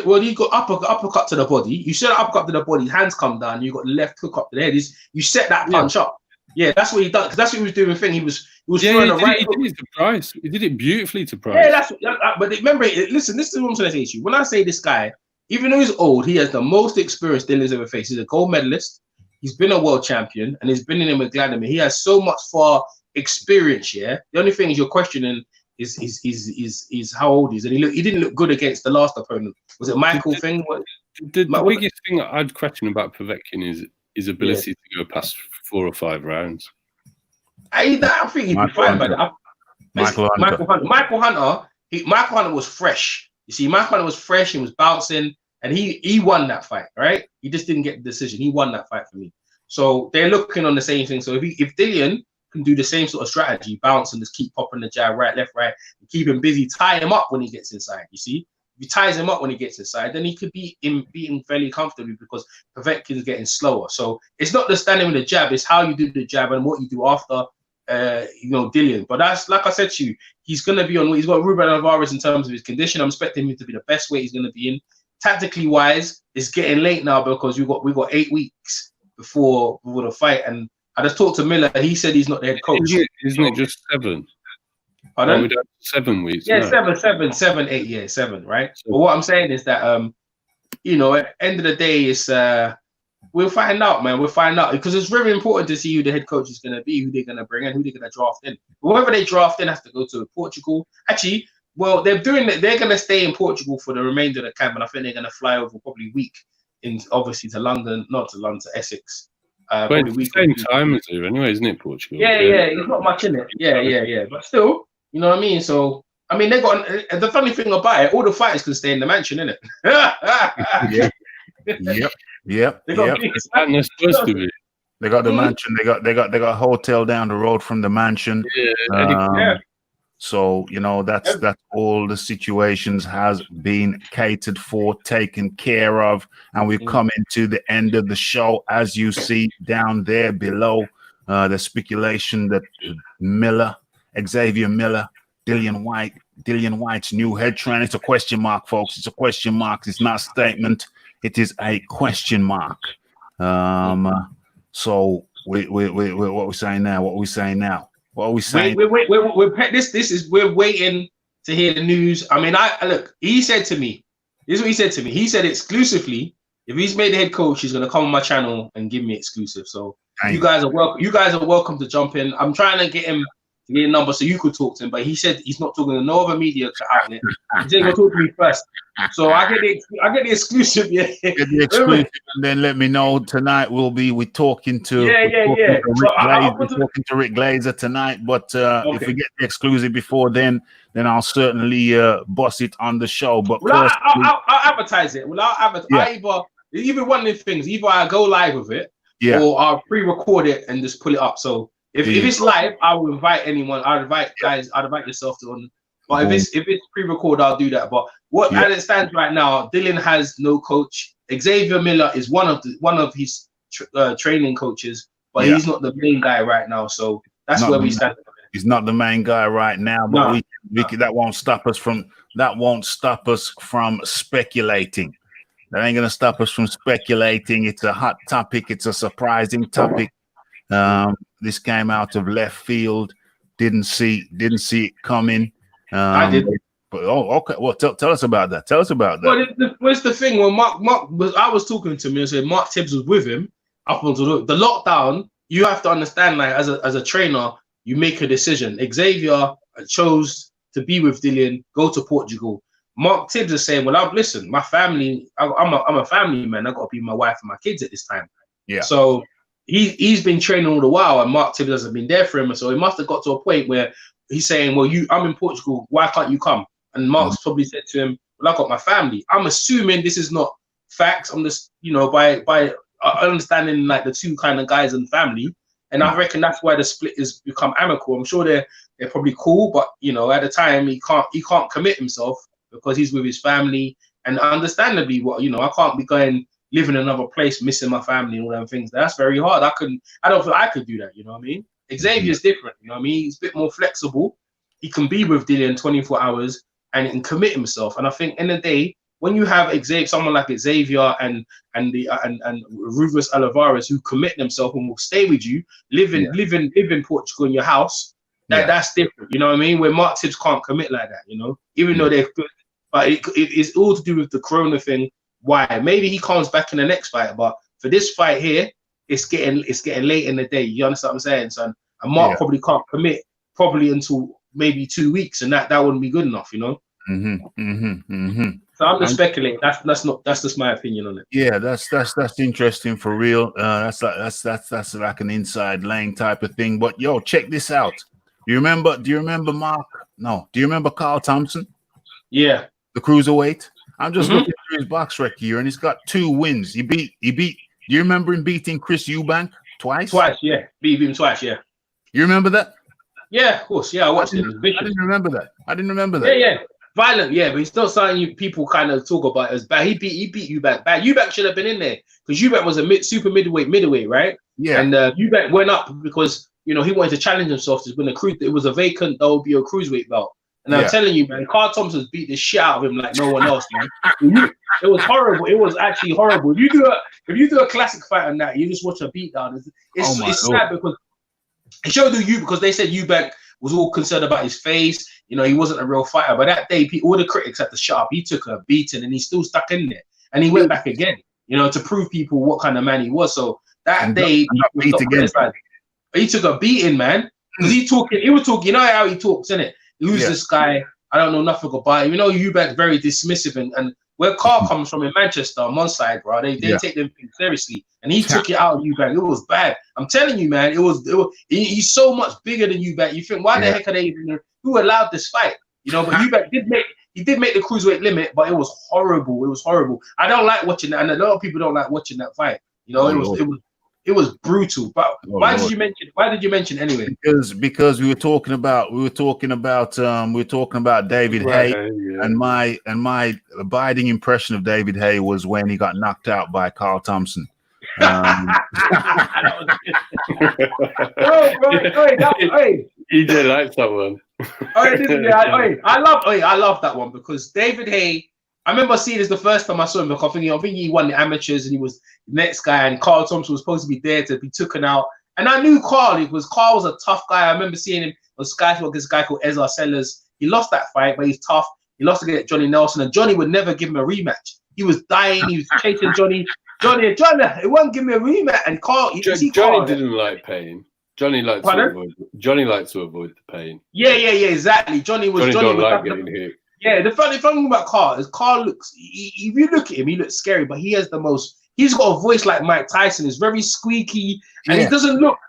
Speaker 3: Well, you got uppercut to the body. You set an uppercut to the body. Hands come down. You got the left hook up to the head. You set that punch up. Yeah, that's what he done. Because that's what he was doing. He was throwing a right hook.
Speaker 2: He did it to Price. He did it beautifully to Price.
Speaker 3: Yeah, but remember, listen. This is what I'm trying to say to you. When I say this guy even though he's old, he has the most experience Dillian's ever faced. He's a gold medalist. He's been a world champion, and he's been in with Vladimir. He has so much far experience. Yeah. The only thing is you're questioning is how old he is, and he didn't look good against the last opponent. Was it Michael thing?
Speaker 2: The biggest thing I'd question about Povetkin is his ability to go past 4 or 5 rounds.
Speaker 3: I think he'd be fine by that. Michael Hunter was fresh. You see, Michael Hunter was fresh. He was bouncing, and he won that fight, right? He just didn't get the decision. He won that fight for me. So they're looking on the same thing. So if Dillian can do the same sort of strategy, bounce and just keep popping the jab right, left, right, and keep him busy, tie him up when he gets inside. You see, if he ties him up when he gets inside, then he could be beating fairly comfortably because Povetkin's getting slower. So it's not the standing with the jab; it's how you do the jab and what you do after. Dillian. But that's like I said to you, he's going to be on. He's got Ruben Alvarez in terms of his condition. I'm expecting him to be the best weight he's going to be in. Tactically wise, it's getting late now because we got 8 weeks before the fight. And I just talked to Miller. He said he's not the head coach.
Speaker 2: Isn't it just 7?
Speaker 3: Pardon?
Speaker 2: We don't 7 weeks.
Speaker 3: Yeah,
Speaker 2: no.
Speaker 3: 7, 8. Yeah, 7. Right. But what I'm saying is that at the end of the day, it's we'll find out, man. We'll find out because it's very important to see who the head coach is going to be, who they're going to bring in, who they're going to draft in. But whoever they draft in has to go to Portugal. Actually, well, they're doing it. They're going to stay in Portugal for the remainder of the camp, and I think they're going to fly over probably a week obviously to London, not to London, to Essex.
Speaker 2: But it's the same time as here anyway, isn't it, Portugal?
Speaker 3: Yeah, it's not much in it. Yeah. But still, you know what I mean? So, I mean, they got the funny thing about it, all the fighters can stay in the mansion, innit?
Speaker 1: Yep.
Speaker 3: They got
Speaker 2: They're supposed to be.
Speaker 1: They got the mansion. They got a hotel down the road from the mansion. So that's all the situations has been catered for, taken care of, and we've come into the end of the show. As you see down there below, the speculation that Xavier Miller, Dillian Whyte's new head trainer. It's a question mark, folks. It's a question mark. It's not a statement. It is a question mark. So what are we saying now? What are we saying? We're
Speaker 3: waiting to hear the news. I mean, look. He said to me, this is what he said to me. He said exclusively, if he's made the head coach, he's gonna come on my channel and give me exclusive. So you guys are welcome. You guys are welcome to jump in. I'm trying to get him to get a number so you could talk to him, but he said he's not talking to no other media outlet. He's gonna talk to me first. So I get the exclusive. Yeah,
Speaker 1: get the exclusive, and then let me know tonight. We're talking to Rick Glazer tonight. But if we get the exclusive before then I'll certainly boss it on the show. But
Speaker 3: first, I'll advertise it. Either one of the things. Either I go live with it, or I'll pre-record it and just pull it up. So if it's live, I will invite anyone. I'll invite guys. I'll invite yourself to on. But if it's pre-record, I'll do that. But as it stands right now, Dillian has no coach. Xavier Miller is one of his training coaches, but he's not the main guy right now. So that's where we stand.
Speaker 1: He's not the main guy right now, but that won't stop us from speculating. That ain't gonna stop us from speculating. It's a hot topic. It's a surprising topic. This came out of left field. Didn't see it coming.
Speaker 3: I did.
Speaker 1: But okay. Well, tell us about that.
Speaker 3: Well, what's the thing? When I was talking to me and said Mark Tibbs was with him up until the lockdown. You have to understand, like as a trainer, you make a decision. Xavier chose to be with Dillian, go to Portugal. Mark Tibbs is saying, "Well, listen, my family. I'm a family man. I got to be with my wife and my kids at this time."
Speaker 1: Yeah.
Speaker 3: So he's been training all the while, and Mark Tibbs hasn't been there for him. So he must have got to a point where he's saying, "Well, I'm in Portugal. Why can't you come?" And Mark's probably said to him, "Well, I got my family." I'm assuming this is not facts. I'm just, by understanding like the two kind of guys and family, and I reckon that's why the split has become amicable. I'm sure they're probably cool, but at the time he can't commit himself because he's with his family, and understandably, I can't be going live in another place, missing my family and all them things. That's very hard. I don't feel I could do that. You know what I mean? Xavier's different. You know what I mean? He's a bit more flexible. He can be with Dillian 24 hours and he can commit himself. And I think in the day, when you have someone like Xavier and Rufus Alvarez who commit themselves and will stay with you, live in Portugal in your house, that's different. You know what I mean? Where Mark Tibbs can't commit like that. Even though they're good, but it's all to do with the Corona thing. why. Maybe he comes back in the next fight, but for this fight here, it's getting late in the day. You understand what I'm saying, son? And Mark probably can't commit until maybe 2 weeks, and that wouldn't be good enough, you know. So I'm just speculating. That's just my opinion on it.
Speaker 1: Yeah, that's interesting for real. That's like an inside lane type of thing. But yo, check this out. Do you remember Mark? No. Do you remember Carl Thompson?
Speaker 3: Yeah.
Speaker 1: The cruiserweight. I'm just looking through his box record here, and he's got 2 wins. He beat. Do you remember him beating Chris Eubank twice?
Speaker 3: Twice, yeah. Beat him twice, yeah.
Speaker 1: You remember that?
Speaker 3: Yeah, of course. Yeah, I watched it.
Speaker 1: I didn't remember that.
Speaker 3: Yeah. Violent, yeah, but it's not something people kind of talk about as bad. He beat Eubank bad. Eubank should have been in there because Eubank was a super middleweight, right?
Speaker 1: Yeah.
Speaker 3: And Eubank went up because he wanted to challenge himself to win a cruise. It was a vacant WBO cruiserweight belt. And I'm telling you, man, Carl Thompson's beat the shit out of him like no one else, man. It was horrible. It was actually horrible. If you do a classic fight on that, you just watch a beatdown. It's sad because it showed you because they said Eubank was all concerned about his face. He wasn't a real fighter. But that day, all the critics had to shut up. He took a beating and he's still stuck in there. And he went back again, to prove people what kind of man he was. So that day, he took a beating, man. Because he was talking, you know how he talks, innit? Who's this guy? I don't know nothing about him. Eubank's very dismissive and where Carl comes from in Manchester on one side, bro, they take them seriously. And he took it out of Eubank. It was bad. I'm telling you, man, he's so much bigger than Eubank. You think, why the heck are they even, who allowed this fight? But Eubank did make the cruiserweight limit, but it was horrible. It was horrible. I don't like watching that, and a lot of people don't like watching that fight. It was brutal. But why did you mention anyway?
Speaker 1: Because we were talking about David Haye, and my abiding impression of David Haye was when he got knocked out by Carl Thompson.
Speaker 2: He did like that one.
Speaker 3: I love that one because David Haye. I remember seeing this the first time I saw him. I think he won the amateurs and he was the next guy. And Carl Thompson was supposed to be there to be taken out. And I knew Carl was a tough guy. I remember seeing him on Sky against this guy called Ezra Sellers. He lost that fight, but he's tough. He lost against Johnny Nelson, and Johnny would never give him a rematch. He was dying. He was chasing Johnny. Johnny, it won't give me a rematch. And Carl,
Speaker 2: Johnny didn't like pain. Johnny liked to avoid the pain.
Speaker 3: Yeah, exactly. Johnny
Speaker 2: don't like getting hit.
Speaker 3: Yeah, the funny thing about Carl is Carl looks. If you look at him, he looks scary, but he has the most. He's got a voice like Mike Tyson. It's very squeaky, and he doesn't look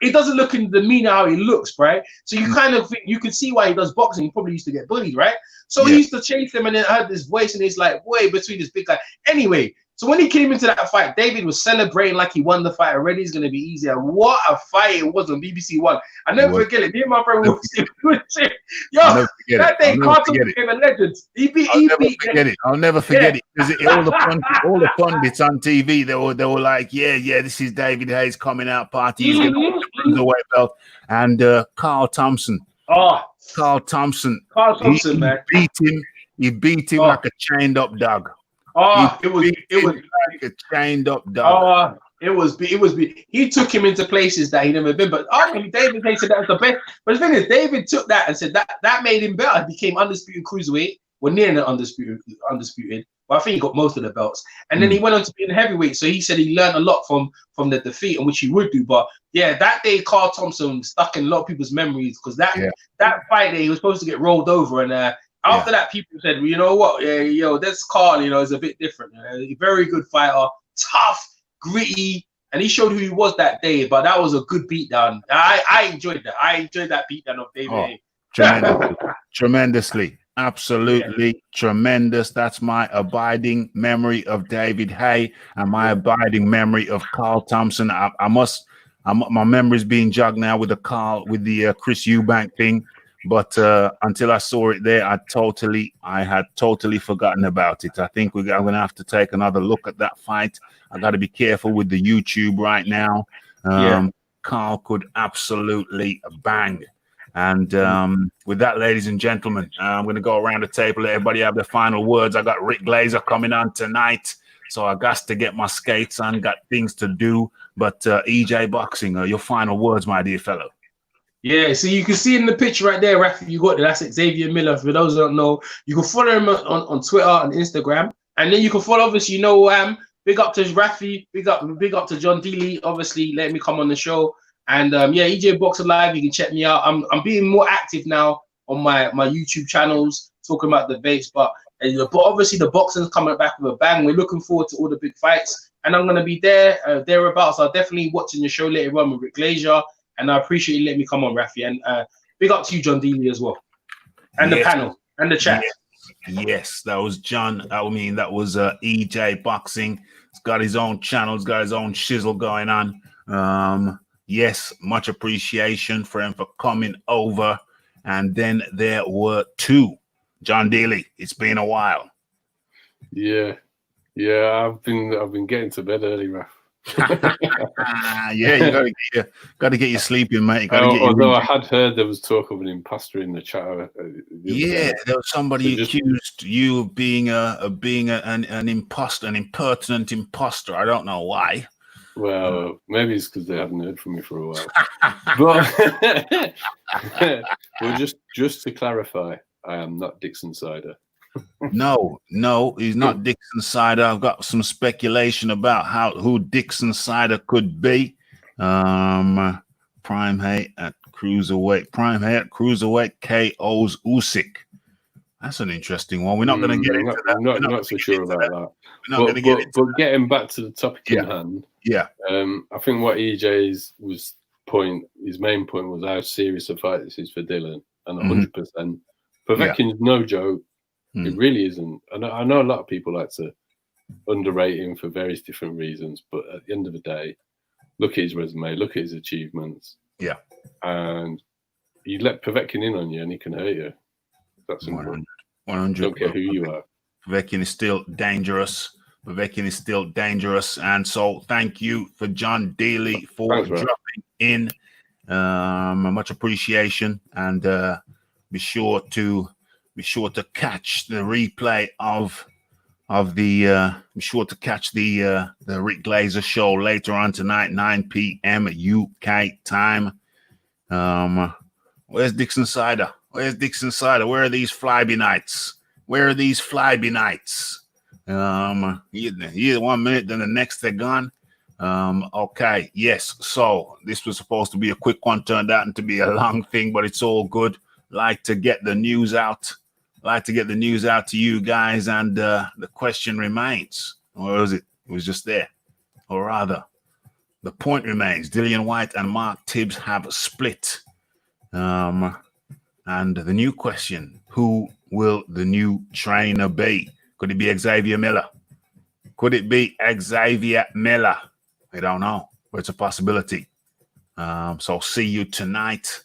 Speaker 3: in the demeanor how he looks, right? So you kind of think you can see why he does boxing. He probably used to get bullied, right? So he used to chase him, and then heard this voice, and he's like way between this big guy. Anyway, so when he came into that fight, David was celebrating like he won the fight already. It's gonna be easier. What a fight it was on BBC One. I never forget it. Me and my friend were yo, that day Carlton became a legend.
Speaker 1: I'll never forget it. Because all the pundits on TV, they were like, yeah, this is David Haye's coming out party. He's getting the white belt. And Carl Thompson. Carl Thompson,
Speaker 3: man.
Speaker 1: He beat him like a chained up dog.
Speaker 3: It was
Speaker 1: like a chained up dog.
Speaker 3: It was. He took him into places that he never been. But David Haye said that was the best. But the thing is, David took that and said that made him better. He became undisputed cruiserweight. Well, near the undisputed. But I think he got most of the belts. And then he went on to be in heavyweight. So he said he learned a lot from the defeat, and which he would do. But yeah, that day Carl Thompson stuck in a lot of people's memories because that fight day he was supposed to get rolled over, and after that people said, well, you know what, that's Carl. Is a bit different. A very good fighter, tough, gritty, and he showed who he was that day. But that was a good beatdown. I enjoyed that. I enjoyed that beatdown of David Haye.
Speaker 1: Tremendously. Absolutely tremendous. That's my abiding memory of David Haye and my abiding memory of Carl Thompson. My memory's being jogged now with the Chris Eubank thing, but until I saw it there, I had totally forgotten about it. I think I'm going to have to take another look at that fight. I got to be careful with the YouTube right now. Carl could absolutely bang. And with that, ladies and gentlemen, I'm going to go around the table, let everybody have their final words. I got Rick Glazer coming on tonight, so I got to get my skates on, got things to do. But EJ Boxing, your final words, my dear fellow.
Speaker 3: Yeah, so you can see in the picture right there, Rafi, you got that's Xavier Miller. For those who don't know, you can follow him on Twitter and Instagram And then you can follow, obviously, you know, big up to Rafi, big up to John Dealey, obviously letting me come on the show. And yeah, EJ Boxer Live, you can check me out. I'm being more active now on my YouTube channels, talking about debates, but obviously the boxing's coming back with a bang. We're looking forward to all the big fights, and I'm gonna be there, thereabouts. I'll definitely watching the show later on with Rick Glazier, and I appreciate you letting me come on, Rafi. And big up to you, John Dealey, as well, and the panel and the chat.
Speaker 1: Yes, that was John. I mean, that was EJ Boxing. He's got his own channel. He's got his own shizzle going on. Yes, much appreciation for him for coming over. And then there were two. John Dealey, it's been a while.
Speaker 2: Yeah, I've been getting to bed early, Raf.
Speaker 1: Yeah, you gotta get your sleep in, mate.
Speaker 2: Although I had heard there was talk of an imposter in the chat.
Speaker 1: There was somebody accused you of being an imposter, an impertinent imposter. I don't know why.
Speaker 2: Well, maybe it's because they haven't heard from me for a while. But just to clarify, I am not Dixon Cider.
Speaker 1: No, he's not Dixon Cider. I've got some speculation about who Dixon Cider could be. Prime Hate at cruiserweight. Prime Hate at cruiserweight KO's Usyk. That's an interesting one. We're not going to get into that.
Speaker 2: I'm not so sure about that.
Speaker 1: We're not going to get into
Speaker 2: but getting back to the topic in hand.
Speaker 1: Yeah.
Speaker 2: I think what EJ's his main point was how serious a fight this is for Dylan, and 100%. Povetkin's no joke. It really isn't. And I know a lot of people like to underrate him for various different reasons, but at the end of the day, look at his resume, look at his achievements.
Speaker 1: Yeah.
Speaker 2: And you let Povetkin in on you and he can hurt you. That's
Speaker 1: 100.
Speaker 2: Don't care who you are.
Speaker 1: Povetkin is still dangerous. And so thank you for John Dealey for dropping in. Much appreciation. And be sure to catch the replay of the be sure to catch the Rick Glazer show later on tonight, 9 p.m. UK time. Where's Dixon Cider? Where are these Flyby nights? Either 1 minute, then the next they're gone. Okay, yes. So this was supposed to be a quick one, turned out to be a long thing, but it's all good. Like to get the news out to you guys, and the question remains, or is it? It was just there, or rather, the point remains. Dillian Whyte and Mark Tibbs have split. And the new question: who will the new trainer be? Could it be Xavier Miller? I don't know, but it's a possibility. So see you tonight.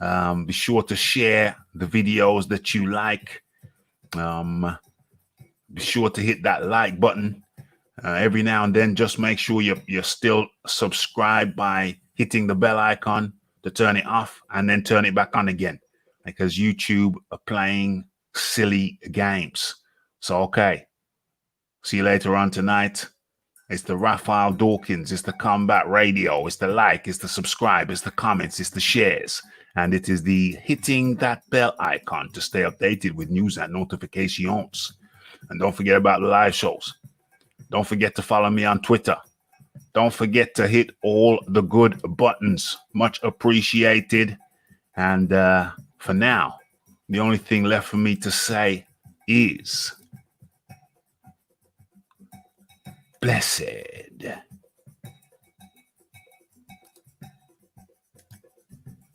Speaker 1: Be sure to share the videos that you like. Be sure to hit that like button. Every now and then, just make sure you're still subscribed by hitting the bell icon to turn it off and then turn it back on again, because YouTube are playing silly games. So, okay. See you later on tonight. It's the Raphael Dawkins. It's the Combat Radio. It's the like. It's the subscribe. It's the comments. It's the shares. And it is the hitting that bell icon to stay updated with news and notifications. And don't forget about the live shows. Don't forget to follow me on Twitter. Don't forget to hit all the good buttons. Much appreciated. And for now, the only thing left for me to say is blessed.